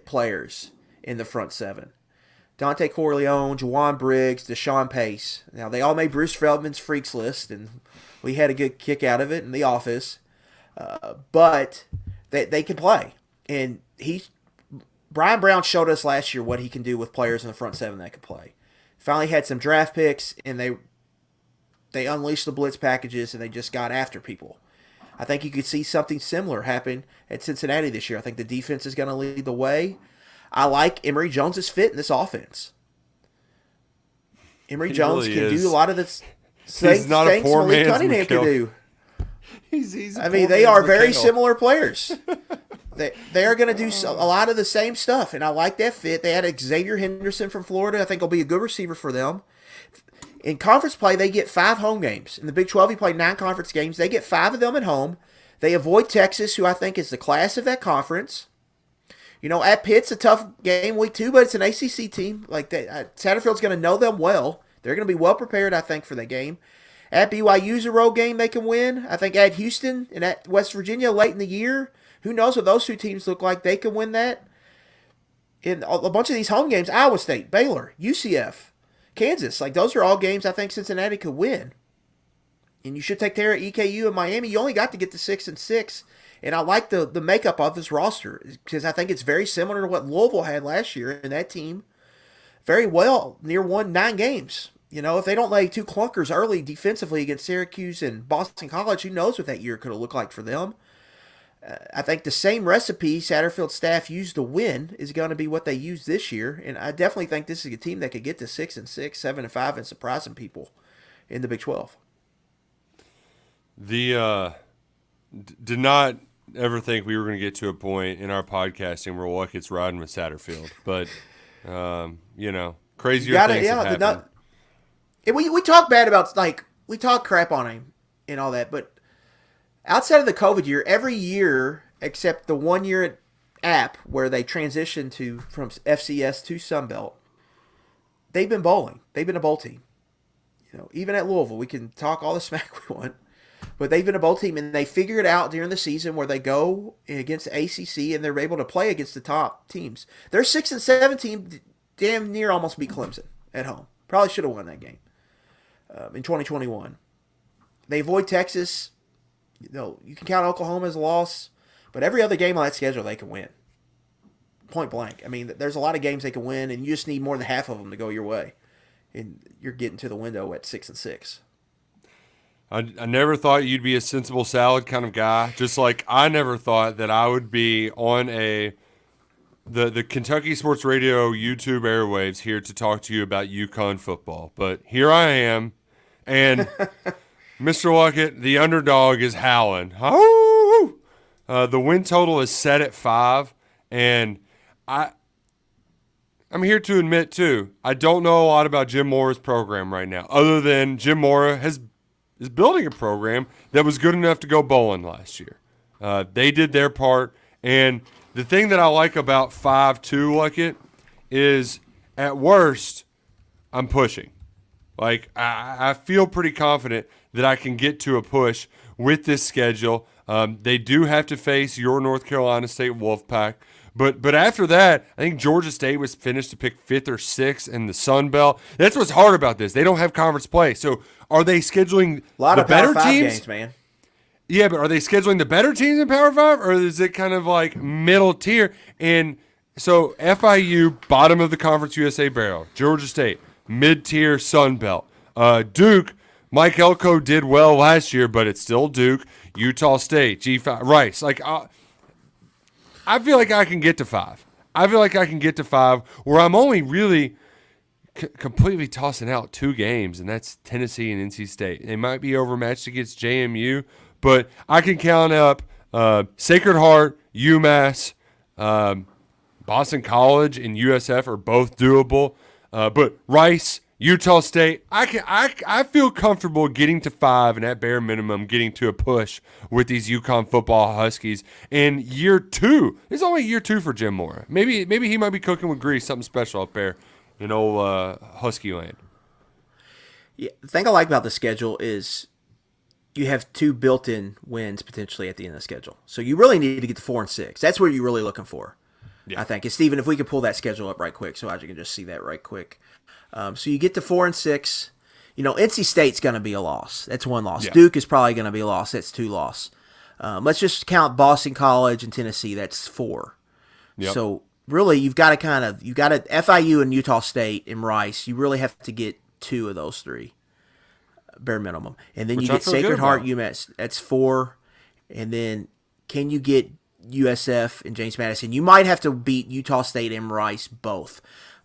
players in the front seven. Dante Corleone, Juwan Briggs, Deshaun Pace. Now, they all made Bruce Feldman's Freaks list, and we had a good kick out of it in the office. But they can play. And Brian Brown showed us last year what he can do with players in the front seven that can play. Finally had some draft picks, and they unleashed the blitz packages, and they just got after people. I think you could see something similar happen at Cincinnati this year. I think the defense is going to lead the way. I like Emory Jones' fit in this offense. Emory Jones can do a lot of the things Malik Cunningham can do. They are very similar players. They are going to do a lot of the same stuff, and I like that fit. They had Xavier Henderson from Florida. I think he'll be a good receiver for them. In conference play, they get 5 home games. In the Big 12, he played 9 conference games. They get 5 of them at home. They avoid Texas, who I think is the class of that conference. At Pitt's a tough game week 2, but it's an ACC team. Like Satterfield's going to know them well. They're going to be well prepared, I think, for the game. At BYU's a road game they can win. I think at Houston and at West Virginia late in the year, who knows what those two teams look like. They can win that. In a bunch of these home games, Iowa State, Baylor, UCF, Kansas, those are all games I think Cincinnati could win. And you should take care of EKU and Miami. You only got to get to 6-6. And I like the makeup of this roster because I think it's very similar to what Louisville had last year, and that team very well won 9 games. If they don't lay 2 clunkers early defensively against Syracuse and Boston College, who knows what that year could have looked like for them. I think the same recipe Satterfield's staff used to win is going to be what they use this year, and I definitely think this is a team that could get to 6-6, 7-5, and surprise some people in the Big 12. Did not ever think we were going to get to a point in our podcasting where Luckett's riding with Satterfield, but crazier things have happened. We talk bad about we talk crap on him and all that, but outside of the COVID year, every year except the 1 year at App where they transitioned from FCS to Sunbelt, they've been bowling. They've been a bowl team. Even at Louisville, we can talk all the smack we want, but they've been a bowl team, and they figure it out during the season where they go against the ACC and they're able to play against the top teams. Their 6-7 team damn near almost beat Clemson at home. Probably should have won that game in 2021. They avoid Texas. You can count Oklahoma as a loss, but every other game on that schedule they can win. Point blank. There's a lot of games they can win, and you just need more than half of them to go your way, and you're getting to the window at 6-6. I never thought you'd be a sensible salad kind of guy, just like I never thought that I would be on the Kentucky Sports Radio YouTube airwaves here to talk to you about UConn football. But here I am, and Mr. Luckett, the underdog, is howling. Oh! The win total is set at 5, and I'm here to admit, too, I don't know a lot about Jim Mora's program right now, other than Jim Mora is building a program that was good enough to go bowling last year. They did their part, and the thing that I like about 5-2 Luckett is, at worst, I'm pushing. Like, I feel pretty confident that I can get to a push with this schedule. They do have to face your North Carolina State Wolfpack. But after that, I think Georgia State was finished to pick 5th or 6th in the Sun Belt. That's what's hard about this. They don't have conference play. So are they scheduling A lot the of Power better 5 teams? games, man. Yeah, but are they scheduling the better teams in Power 5, or is it kind of like middle tier? And so FIU, bottom of the Conference USA barrel. Georgia State, mid-tier Sun Belt. Duke, Mike Elko did well last year, but it's still Duke. Utah State, G5, Rice. Like, I feel like I can get to 5. I feel like I can get to 5 where I'm only really completely tossing out 2 games, and that's Tennessee and NC State. They might be overmatched against JMU, but I can count up Sacred Heart, UMass, Boston College, and USF are both doable. But Rice, Utah State, I feel comfortable getting to 5 and at bare minimum getting to a push with these UConn football Huskies in year 2. It's only year 2 for Jim Mora. Maybe he might be cooking with grease, something special up there in old Husky land. Yeah, the thing I like about the schedule is you have 2 built-in wins potentially at the end of the schedule. So you really need to get to 4 and 6. That's what you're really looking for. Yeah. I think. And Steven, if we could pull that schedule up right quick so I can just see that right quick. So you get to 4 and 6. NC State's going to be a loss. That's 1 loss. Yeah. Duke is probably going to be a loss. That's 2 loss. Let's just count Boston College and Tennessee. That's 4. Yep. So really, you've got to FIU and Utah State and Rice. You really have to get 2 of those 3, bare minimum. And then you get Sacred Heart, UMass. That's 4. And then can you get USF and James Madison? You might have to beat Utah State and Rice both.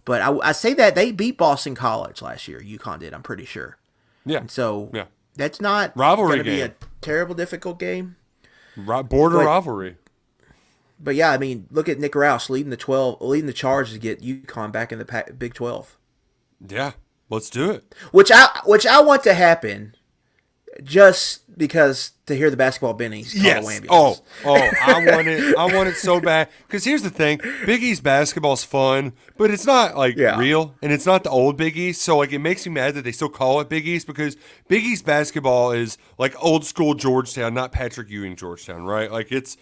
But I say that they beat Boston College last year. UConn did, I'm pretty sure. Yeah. And so that's not going to be a terrible, difficult game. Rivalry. But yeah, I mean, look at Nick Roush leading the charge to get UConn back in the Big 12. Yeah, let's do it. Which I want to happen, just because to hear the basketball bennies call the ambulance. I want it so bad. Because here's the thing, Big East basketball's fun, but it's not real, and it's not the old Big East. So it makes me mad that they still call it Big East, because Big East basketball is like old school Georgetown, not Patrick Ewing Georgetown, right? Like it's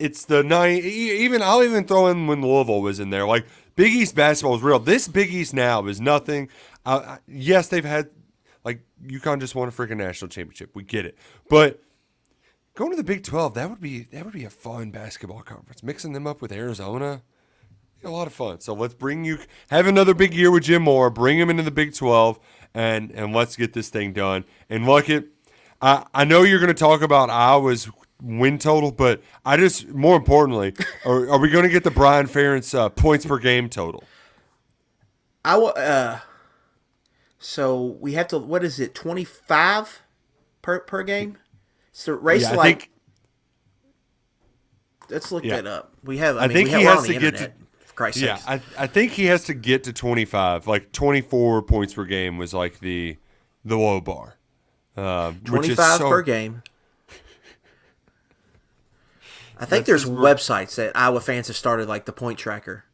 the I'll even throw in when Louisville was in there. Like Big East basketball is real. This Big East now is nothing. Yes, they've had. Like, UConn just won a freaking national championship. We get it. But going to the Big 12, that would be a fun basketball conference. Mixing them up with Arizona, a lot of fun. So let's have another big year with Jim Mora, bring him into the Big 12, and let's get this thing done. And Luckett, I know you're going to talk about Iowa's win total, but more importantly, are we going to get the Brian Ferentz points per game total? So we have to, what is it, 25 per game? So let's look that up. We have, I think he has to get to, for Christ's sake. I think he has to get to 25. Like 24 points per game was like the low bar. 25 per game. I think there's websites that Iowa fans have started, like the point tracker.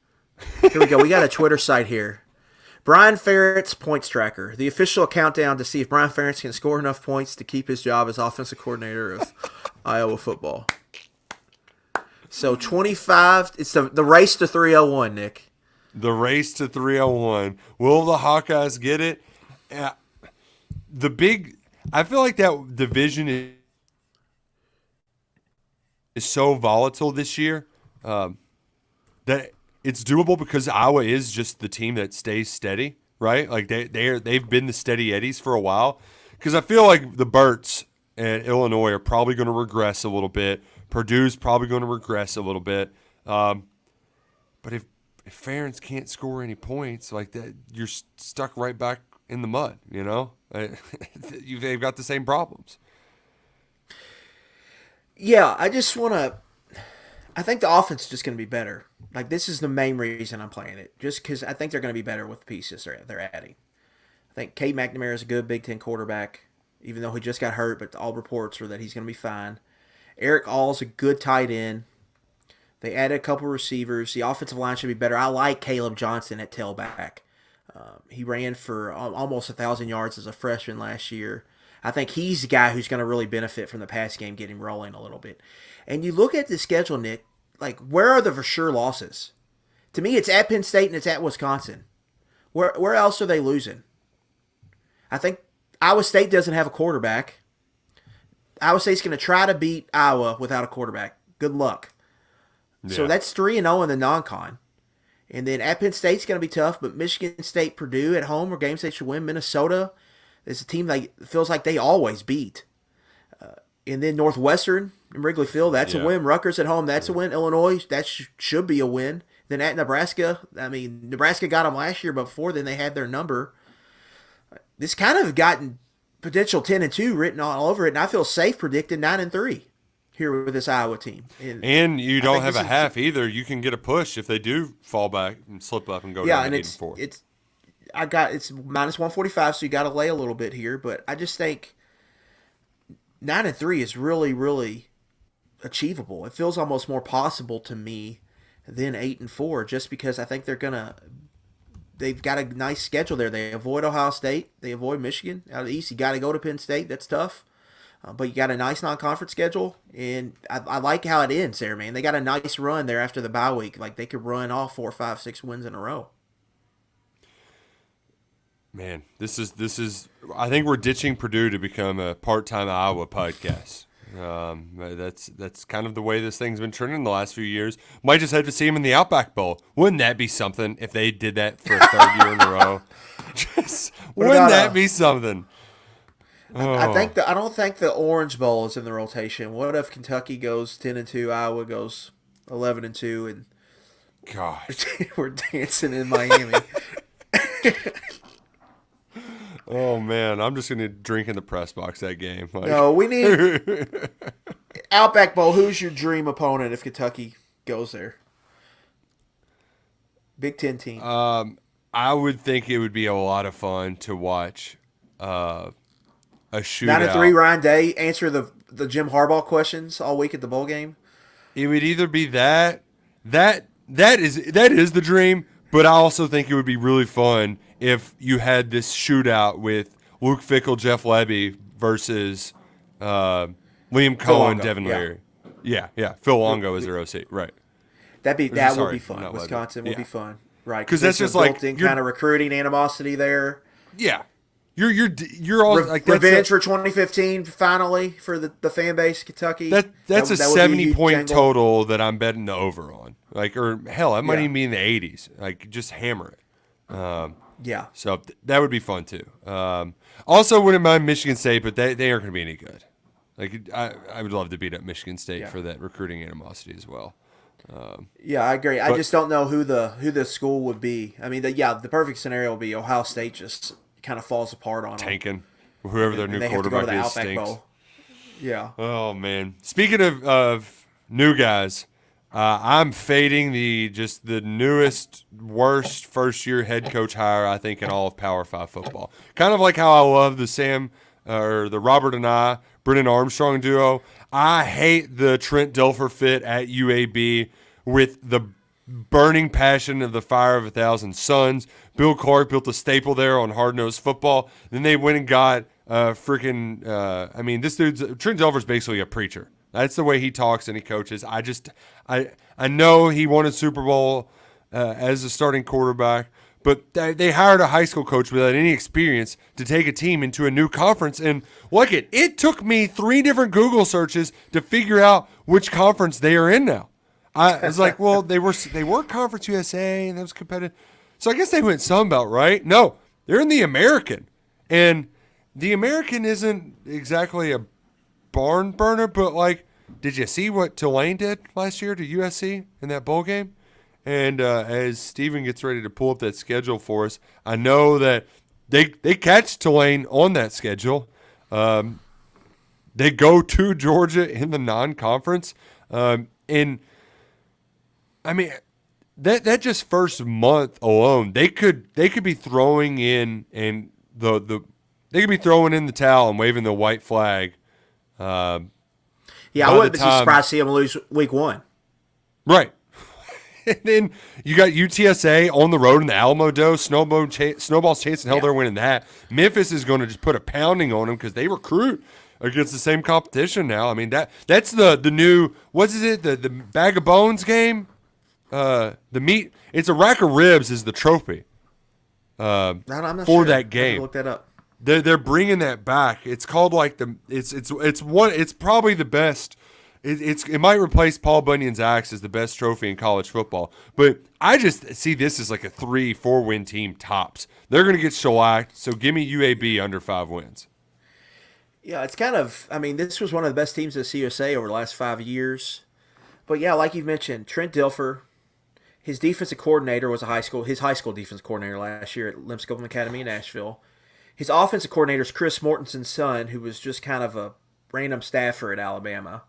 Here we go. We got a Twitter site here. Brian Ferentz points tracker, the official countdown to see if Brian Ferentz can score enough points to keep his job as offensive coordinator of Iowa football. So 25, it's the race to 301, Nick. The race to 301. Will the Hawkeyes get it? I feel like that division is so volatile this year that it's doable, because Iowa is just the team that stays steady, right? Like they've been the steady Eddies for a while. Because I feel like the Burts and Illinois are probably going to regress a little bit. Purdue's probably going to regress a little bit. But if Ferentz can't score any points like that, you're stuck right back in the mud. They've got the same problems. Yeah, I think the offense is just going to be better. Like, this is the main reason I'm playing it, just because I think they're going to be better with the pieces they're adding. I think Cade McNamara is a good Big Ten quarterback, even though he just got hurt, but all reports are that he's going to be fine. Eric All's a good tight end. They added a couple receivers. The offensive line should be better. I like Caleb Johnson at tailback. He ran for almost 1,000 yards as a freshman last year. I think he's the guy who's going to really benefit from the pass game getting rolling a little bit. And you look at the schedule, Nick, like where are the for sure losses? To me, it's at Penn State and it's at Wisconsin. Where else are they losing? I think Iowa State doesn't have a quarterback. Iowa State's going to try to beat Iowa without a quarterback. Good luck. Yeah. So that's 3-0 in the non-con. And then at Penn State's going to be tough, but Michigan State, Purdue at home are games they should win. Minnesota is a team that feels like they always beat. And then Northwestern and Wrigley Field, that's a win. Rutgers at home, that's a win. Illinois, that should be a win. Then at Nebraska, I mean, Nebraska got them last year, but before then they had their number. This kind of gotten potential 10-2 written all over it, and I feel safe predicting 9-3 here with this Iowa team. And you don't have a half either. You can get a push if they do fall back and slip up and go down to 8-4. It's minus 145, so you got to lay a little bit here, but I just think 9-3 is really, really achievable. It feels almost more possible to me than 8-4, just because I think they've got a nice schedule there. They avoid Ohio State, they avoid Michigan out of the East. You got to go to Penn State. That's tough, but you got a nice non-conference schedule, and I like how it ends there, man. They got a nice run there after the bye week. Like they could run all 4, 5, 6 wins in a row. Man, this is. I think we're ditching Purdue to become a part-time Iowa podcast. That's kind of the way this thing's been trending the last few years. Might just have to see them in the Outback Bowl. Wouldn't that be something if they did that for a third year in a row? Wouldn't that be something? Oh. I don't think the Orange Bowl is in the rotation. What if Kentucky goes 10-2, Iowa goes 11-2, and gosh, we're dancing in Miami? Oh, man, I'm just going to drink in the press box that game. No, we need Outback Bowl. Who's your dream opponent if Kentucky goes there? Big Ten team. I would think it would be a lot of fun to watch a shootout. 9-3, Ryan Day, answer the Jim Harbaugh questions all week at the bowl game. It would either be that is the dream, but I also think it would be really fun if you had this shootout with Luke Fickell, Jeff Lebby versus Liam Cohen, Devin Leary. Yeah. Phil Longo is their OC, right? That would be fun. Wisconsin would be fun, right? Because that's just like built-in kind of recruiting animosity there. Yeah, you're all like revenge for 2015 finally for the fan base of Kentucky. That's a 70-point total that I'm betting the over on. Like, or hell, I might even be in the 80s. Like, just hammer it. Yeah. So that would be fun too. Also, wouldn't mind Michigan State, but they aren't going to be any good. Like, I would love to beat up Michigan State for that recruiting animosity as well. Yeah, I agree. I just don't know who the school would be. I mean, the perfect scenario would be Ohio State just kind of falls apart on tanking. Whoever their new quarterback is stinks. Bowl. Yeah. Oh man. Speaking of new guys, I'm fading the newest worst first year head coach hire I think in all of Power 5 football. Kind of like how I love the Robert and Brennan Armstrong duo. I hate the Trent Dilfer fit at UAB with the burning passion of the fire of 1,000 suns. Bill Clark built a staple there on hard-nosed football. Then they went and got this dude's Trent Dilfer's basically a preacher. That's the way he talks and he coaches. I know he won a Super Bowl as a starting quarterback, but they hired a high school coach without any experience to take a team into a new conference. And look, it took me 3 different Google searches to figure out which conference they are in now. I was like, well, they were Conference USA, and that was competitive. So I guess they went Sun Belt, right? No, they're in the American. And the American isn't exactly a barn burner, but, like, did you see what Tulane did last year to USC in that bowl game? And as Steven gets ready to pull up that schedule for us, I know that they catch Tulane on that schedule. They go to Georgia in the non-conference. And, I mean, that just first month alone, they could be throwing in and they could be throwing in the towel and waving the white flag. I wouldn't be surprised to see them lose week 1. Right. And then you got UTSA on the road in the Alamo Dome. Snowball's chasing hell. Yeah. They're winning that. Memphis is going to just put a pounding on them because they recruit against the same competition now. I mean, that's the new, what is it, the bag of bones game? The meat. It's a rack of ribs is the trophy I'm not for sure. that game. Look that up. They're bringing that back. It's called like it's probably the best. It might replace Paul Bunyan's axe as the best trophy in college football. But I just see this as like a 3-4 win team tops. They're going to get shellacked. So give me UAB under 5 wins. Yeah, it's kind of. I mean, this was one of the best teams at CUSA over the last 5 years. But yeah, like you mentioned, Trent Dilfer, his defensive coordinator was his high school defensive coordinator last year at Lipscomb Academy in Nashville. His offensive coordinator is Chris Mortensen's son, who was just kind of a random staffer at Alabama.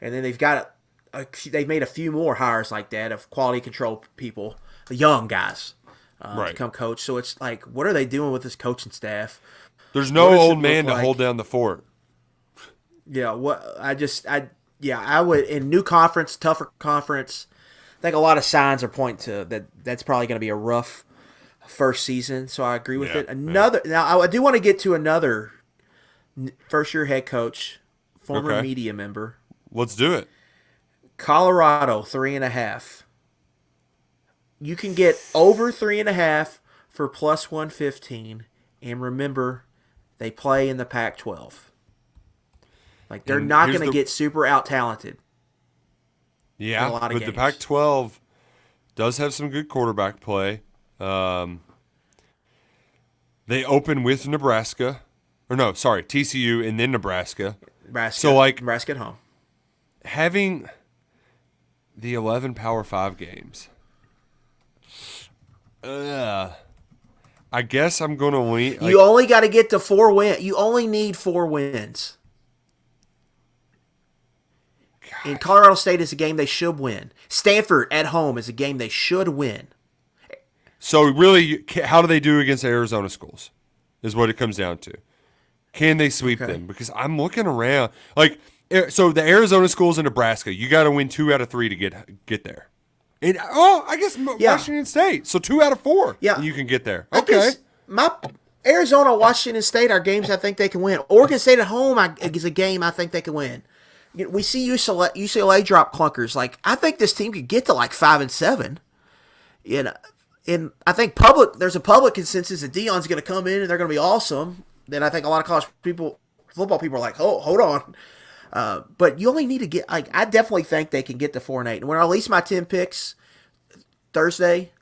And then they've made a few more hires like that of quality control people, the young guys, to come coach. So it's like, what are they doing with this coaching staff? There's no old man to hold down the fort. Yeah, I would, in new conference, tougher conference, I think a lot of signs are pointing to that's probably going to be a rough first season. So I agree with it. Now I do want to get to another first-year head coach, former media member. Let's do it. Colorado 3.5. You can get over 3.5 for plus 115, and remember, they play in the Pac-12. Like they're not going to get super out talented. Yeah, but the Pac-12 does have some good quarterback play. They open with Nebraska, TCU and then Nebraska. So Nebraska at home. Having the 11 Power 5 games, I guess I'm going to lean. You only got to get to 4 wins. You only need 4 wins. In Colorado State is a game they should win. Stanford at home is a game they should win. So really, how do they do against Arizona schools is what it comes down to. Can they sweep them? Because I'm looking around. So the Arizona schools in Nebraska, you got to win 2 out of 3 to get there. And I guess Washington State, so 2 out of 4, and you can get there. Okay, my Arizona, Washington State are games I think they can win. Oregon State at home is a game I think they can win. We see UCLA drop clunkers. Like I think this team could get to like 5-7. And I think there's a public consensus that Deion's going to come in and they're going to be awesome. Then I think a lot of college football people are like, oh, hold on. But you only need to get, I definitely think they can get to 4-8. And when I release my 10 picks Thursday,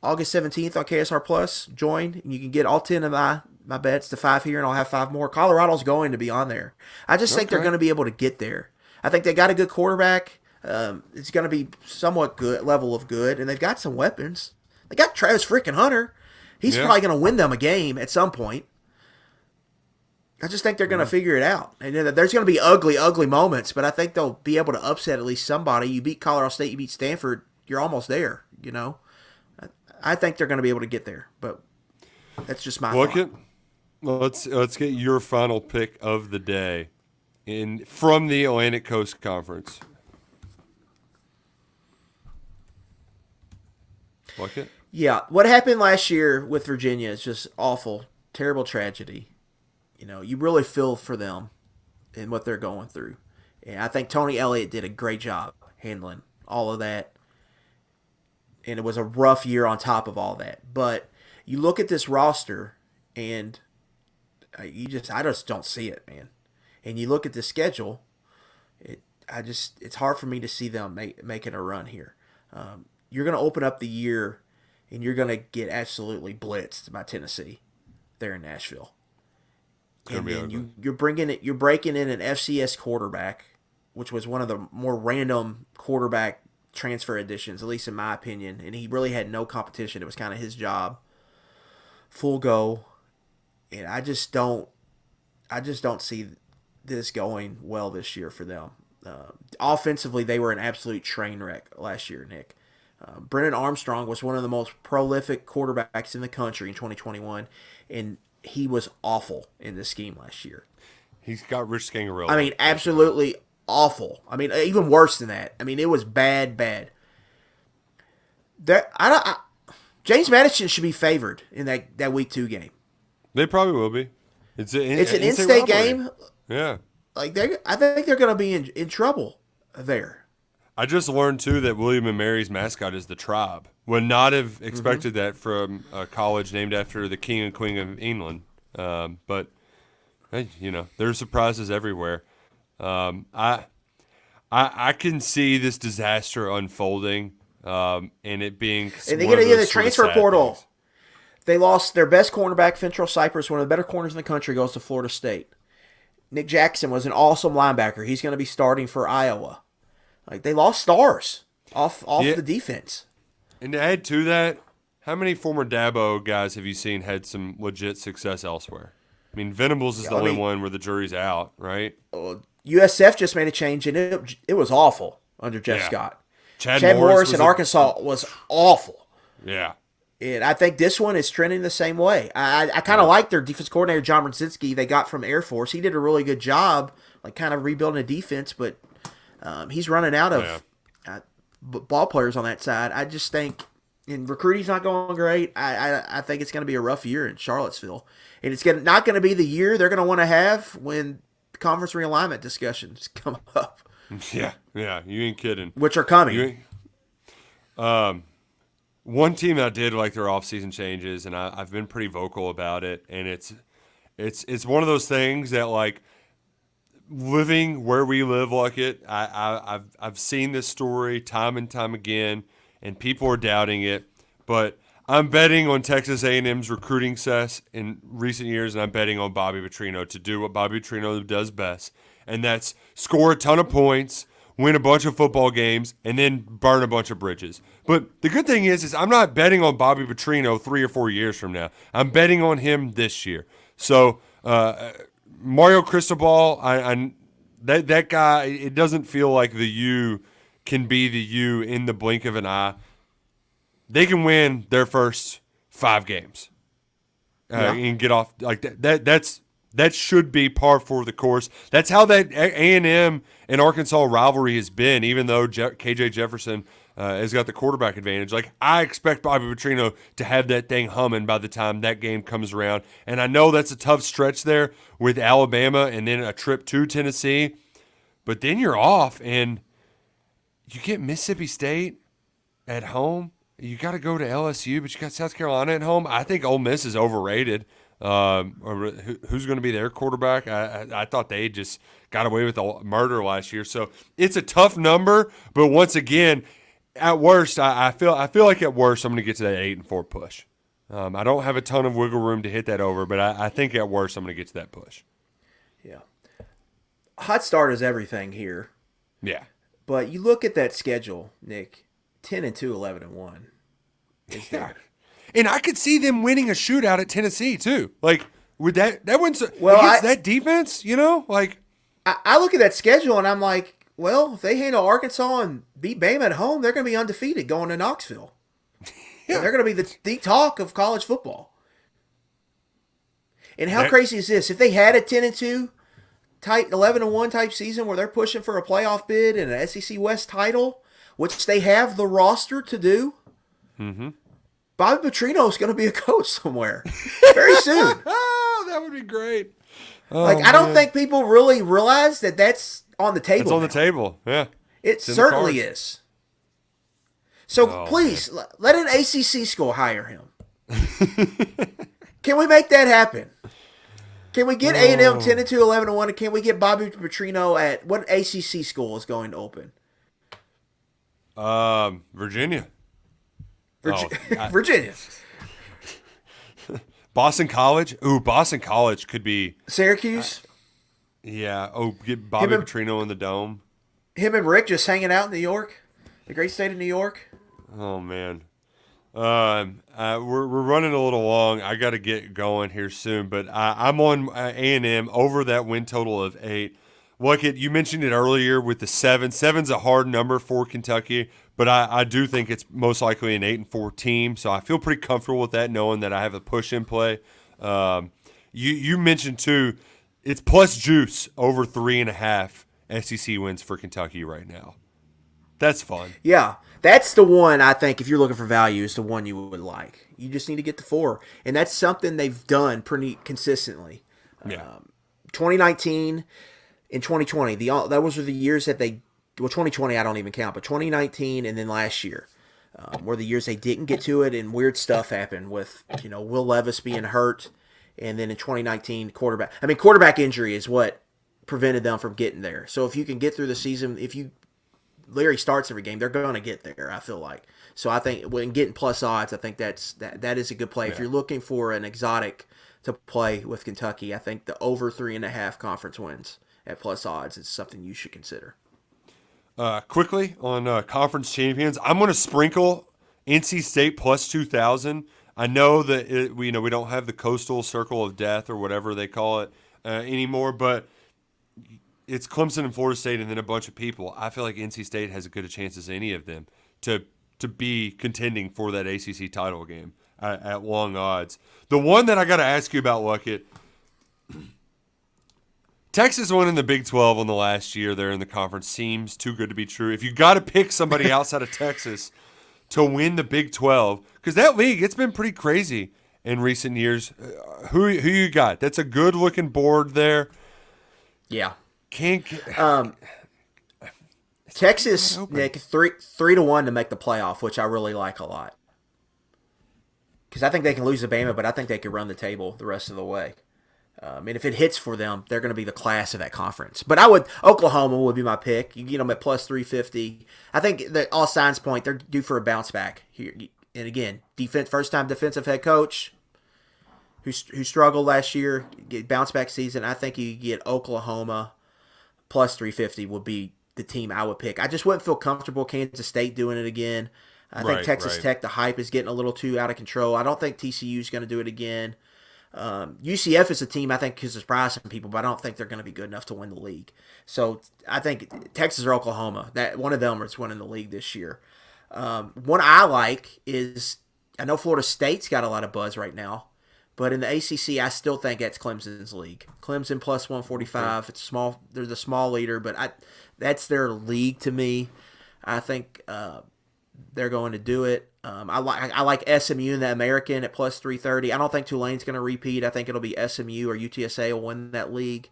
August 17th on KSR Plus, join, and you can get all 10 of my bets to 5 here, and I'll have 5 more. Colorado's going to be on there. I just think they're going to be able to get there. I think they got a good quarterback. It's going to be somewhat good level of good, and they've got some weapons. They got Travis freaking Hunter. He's probably going to win them a game at some point. I just think they're going to figure it out. And there's going to be ugly, ugly moments, but I think they'll be able to upset at least somebody. You beat Colorado State, you beat Stanford, you're almost there, I think they're going to be able to get there, but that's just my thought. Let's get your final pick of the day from the Atlantic Coast Conference. Luckett? Yeah, what happened last year with Virginia is just awful, terrible tragedy. You really feel for them and what they're going through. And I think Tony Elliott did a great job handling all of that. And it was a rough year on top of all that. But you look at this roster, and I just don't see it, man. And you look at the schedule, it's hard for me to see them making a run here. You're going to open up the year, and you're going to get absolutely blitzed by Tennessee there in Nashville. And then you're breaking in an FCS quarterback, which was one of the more random quarterback transfer additions, at least in my opinion. And he really had no competition. It was kind of his job. Full go. And I just don't see this going well this year for them. Offensively, they were an absolute train wreck last year, Nick. Brennan Armstrong was one of the most prolific quarterbacks in the country in 2021, and he was awful in this scheme last year. He's got Rich Scangarello. I mean, absolutely awful. I mean, even worse than that. I mean, it was bad. James Madison should be favored in that week 2 game. They probably will be. It's an in-state game. Yeah. Like I think they're going to be in trouble there. I just learned too that William and Mary's mascot is the Tribe. Would not have expected that from a college named after the King and Queen of England. But hey, there's surprises everywhere. I can see this disaster unfolding, and it being. And they get the transfer portal. Things. They lost their best cornerback, Fentrell Cypress, one of the better corners in the country, goes to Florida State. Nick Jackson was an awesome linebacker. He's going to be starting for Iowa. Like, they lost stars off the defense. And to add to that, how many former Dabo guys have you seen had some legit success elsewhere? I mean, Venables is the only one where the jury's out, right? USF just made a change, and it was awful under Jeff Scott. Chad Morris in Arkansas was awful. Yeah. And I think this one is trending the same way. I kind of like their defense coordinator, John Brzezinski, they got from Air Force. He did a really good job, like kind of rebuilding a defense, but he's running out of ball players on that side. I just think, and recruiting's not going great. I think it's going to be a rough year in Charlottesville. And it's not going to be the year they're going to want to have when conference realignment discussions come up. Yeah, you ain't kidding. Which are coming. One team that did like their offseason changes, and I've been pretty vocal about it, and it's one of those things that, like, living where we live, like it, I've seen this story time and time again, and people are doubting it, but I'm betting on Texas A&M's recruiting success in recent years, and I'm betting on Bobby Petrino to do what Bobby Petrino does best, and that's score a ton of points, win a bunch of football games, and then burn a bunch of bridges. But the good thing is I'm not betting on Bobby Petrino 3 or 4 years from now. I'm betting on him this year. So Mario Cristobal, that guy, it doesn't feel like the U can be the U in the blink of an eye. They can win their first 5 games and get off like that. That should be par for the course. That's how that A&M and Arkansas rivalry has been, even though KJ Jefferson has got the quarterback advantage. Like, I expect Bobby Petrino to have that thing humming by the time that game comes around. And I know that's a tough stretch there with Alabama and then a trip to Tennessee. But then you're off, and you get Mississippi State at home. You got to go to LSU, but you got South Carolina at home. I think Ole Miss is overrated. Or who's going to be their quarterback? I thought they just got away with the murder last year. So it's a tough number, but once again, at worst, I feel like at worst I'm going to get to that 8-4 push. I don't have a ton of wiggle room to hit that over, but I think at worst I'm going to get to that push. Yeah, hot start is everything here. Yeah, but you look at that schedule, Nick. 10-2, 11-1. Is there? And I could see them winning a shootout at Tennessee too. Like, with that one's against that defense, like. I look at that schedule and I'm like, well, if they handle Arkansas and beat Bama at home, they're going to be undefeated going to Knoxville. Yeah. They're going to be the talk of college football. And how crazy is this? If they had a 10-2 type, 11-1 type season where they're pushing for a playoff bid and an SEC West title, which they have the roster to do. Mm-hmm. Bobby Petrino is going to be a coach somewhere very soon. Oh, that would be great. I don't think people really realize that that's on the table. It's on the table, yeah. It certainly is. So please, let an ACC school hire him. Can we make that happen? Can we get A&M 10-2, 11-1, and can we get Bobby Petrino at what ACC school is going to open? Virginia. Virginia. Boston College. Ooh, Boston College could be Syracuse. Yeah. Oh, get Bobby Petrino in the dome. Him and Rick just hanging out in New York, the great state of New York. Oh man, we're running a little long. I got to get going here soon, but I'm on A&M over that win total of 8. Look, you mentioned it earlier with the 7. 7's a hard number for Kentucky, but I do think it's most likely an 8-4 team. So I feel pretty comfortable with that, knowing that I have a push in play. You mentioned too, it's plus juice over 3.5 SEC wins for Kentucky right now. That's fun. Yeah, That's the one I think if you're looking for value is the one you would like. You just need to get the 4, and that's something they've done pretty consistently. Yeah. 2019 and 2020, those were the years that they. Well, 2020 I don't even count, but 2019 and then last year were the years they didn't get to it, and weird stuff happened with Will Levis being hurt, and then in 2019 quarterback injury is what prevented them from getting there. So if you can get through the season, Larry starts every game, they're going to get there, I feel like. So I think when getting plus odds, I think that is a good play. Yeah. If you're looking for an exotic to play with Kentucky, I think the over 3.5 conference wins at plus odds is something you should consider. Quickly on conference champions, I'm going to sprinkle NC State plus 2,000. I know that we don't have the coastal circle of death or whatever they call it anymore, but it's Clemson and Florida State and then a bunch of people. I feel like NC State has as good a chance as any of them to be contending for that ACC title game at long odds. The one that I got to ask you about, Luckett, Texas won in the Big 12 on the last year there in the conference. Seems too good to be true. If you got to pick somebody outside of Texas to win the Big 12, because that league, it's been pretty crazy in recent years. Who you got? That's a good-looking board there. Yeah. Texas, Nick, 3-1 to make the playoff, which I really like a lot. Because I think they can lose to Bama, but I think they could run the table the rest of the way. And if it hits for them, they're going to be the class of that conference. But Oklahoma would be my pick. You get them at plus 350. I think that all signs point they're due for a bounce back here. And again, first time defensive head coach who struggled last year, get bounce back season. I think you get Oklahoma plus 350 would be the team I would pick. I just wouldn't feel comfortable Kansas State doing it again. I think Texas Tech, the hype is getting a little too out of control. I don't think TCU is going to do it again. UCF is a team I think could surprise some people, but I don't think they're going to be good enough to win the league. So I think Texas or Oklahoma, that one of them is winning the league this year. One I like is, I know Florida State's got a lot of buzz right now, but in the ACC, I still think that's Clemson's league. Clemson plus 145. It's small. They're the small leader, but that's their league to me. I think they're going to do it. I like SMU in the American at plus 330. I don't think Tulane's going to repeat. I think it'll be SMU or UTSA will win that league.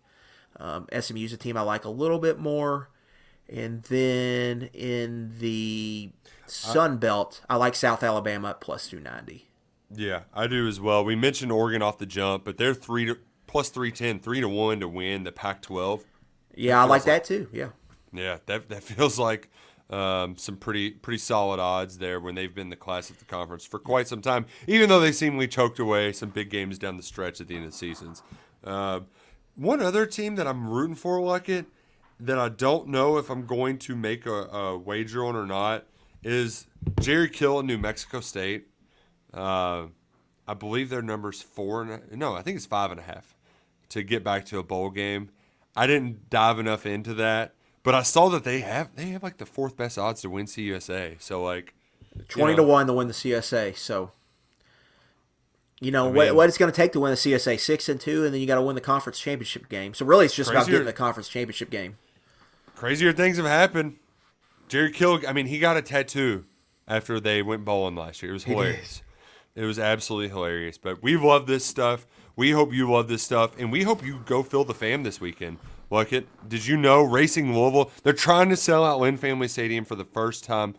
SMU's a team I like a little bit more. And then in the Sun Belt, I like South Alabama at plus 290. Yeah, I do as well. We mentioned Oregon off the jump, but they're plus 310, 3-1 to win the Pac-12. Yeah, I like that too. Yeah. Yeah, that feels like some pretty solid odds there when they've been the class of the conference for quite some time, even though they seemingly choked away some big games down the stretch at the end of the seasons. One other team that I'm rooting for, Luckett, that I don't know if I'm going to make a wager on or not is Jerry Kill in New Mexico State. I believe their number's 4. No, I think it's 5.5 to get back to a bowl game. I didn't dive enough into that, but I saw that they have like the 4th best odds to win CUSA. So like 20 to 1 to win the CSA. So what it's going to take to win the CSA, 6-2, and then you got to win the conference championship game. So really, it's just about getting the conference championship game. Crazier things have happened. Jerry Kill, he got a tattoo after they went bowling last year. It was hilarious. It was absolutely hilarious. But we love this stuff. We hope you love this stuff, and we hope you go fill the fam this weekend. Luckett, did you know Racing Louisville, they're trying to sell out Lynn Family Stadium for the first time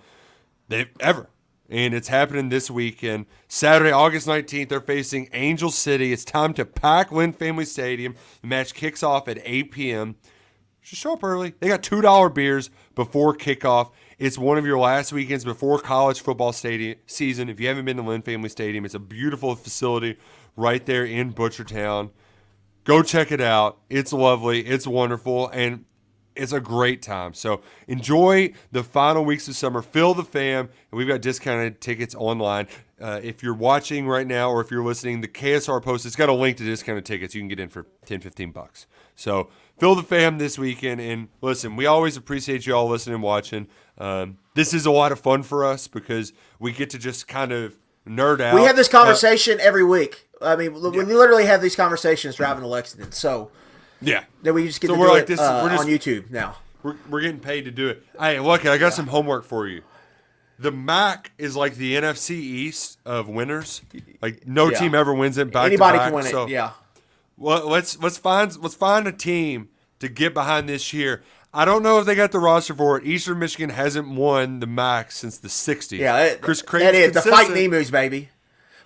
they've ever. And it's happening this weekend. Saturday, August 19th, they're facing Angel City. It's time to pack Lynn Family Stadium. The match kicks off at 8 p.m. Just show up early. They got $2 beers before kickoff. It's one of your last weekends before college football season. If you haven't been to Lynn Family Stadium, it's a beautiful facility right there in Butchertown. Go check it out. It's lovely. It's wonderful. And it's a great time. So enjoy the final weeks of summer. Fill the fam. And we've got discounted tickets online. If you're watching right now or if you're listening, the KSR post, it's got a link to discounted tickets. You can get in for $10-15. So fill the fam this weekend. And listen, we always appreciate you all listening and watching. This is a lot of fun for us because we get to just kind of nerd out. We have this conversation every week. We literally have these conversations driving to Lexington. So yeah, then we just get to we're do like it this. We're just on YouTube now. We're getting paid to do it. Hey, look, I got some homework for you. The MAC is like the NFC East of winners. Like no Yeah. team ever wins it back Anybody to back. can win it. So, Yeah. well, let's find a team to get behind this year. I don't know if they got the roster for it. Eastern Michigan hasn't won the MAC since the '60s. Yeah, Chris that Creighton's is the consistent. Fighting Emus, baby.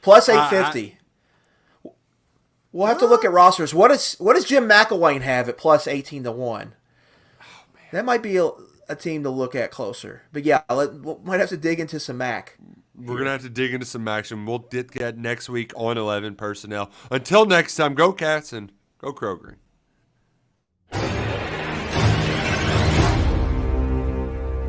Plus 850. We'll have to look at rosters. What does Jim McElwain have at plus 18-1? Oh, man. That might be a team to look at closer. But yeah, we might have to dig into some MAC. We're going to have to dig into some action. We'll get that next week on 11 Personnel. Until next time, go Cats and go Crow Green.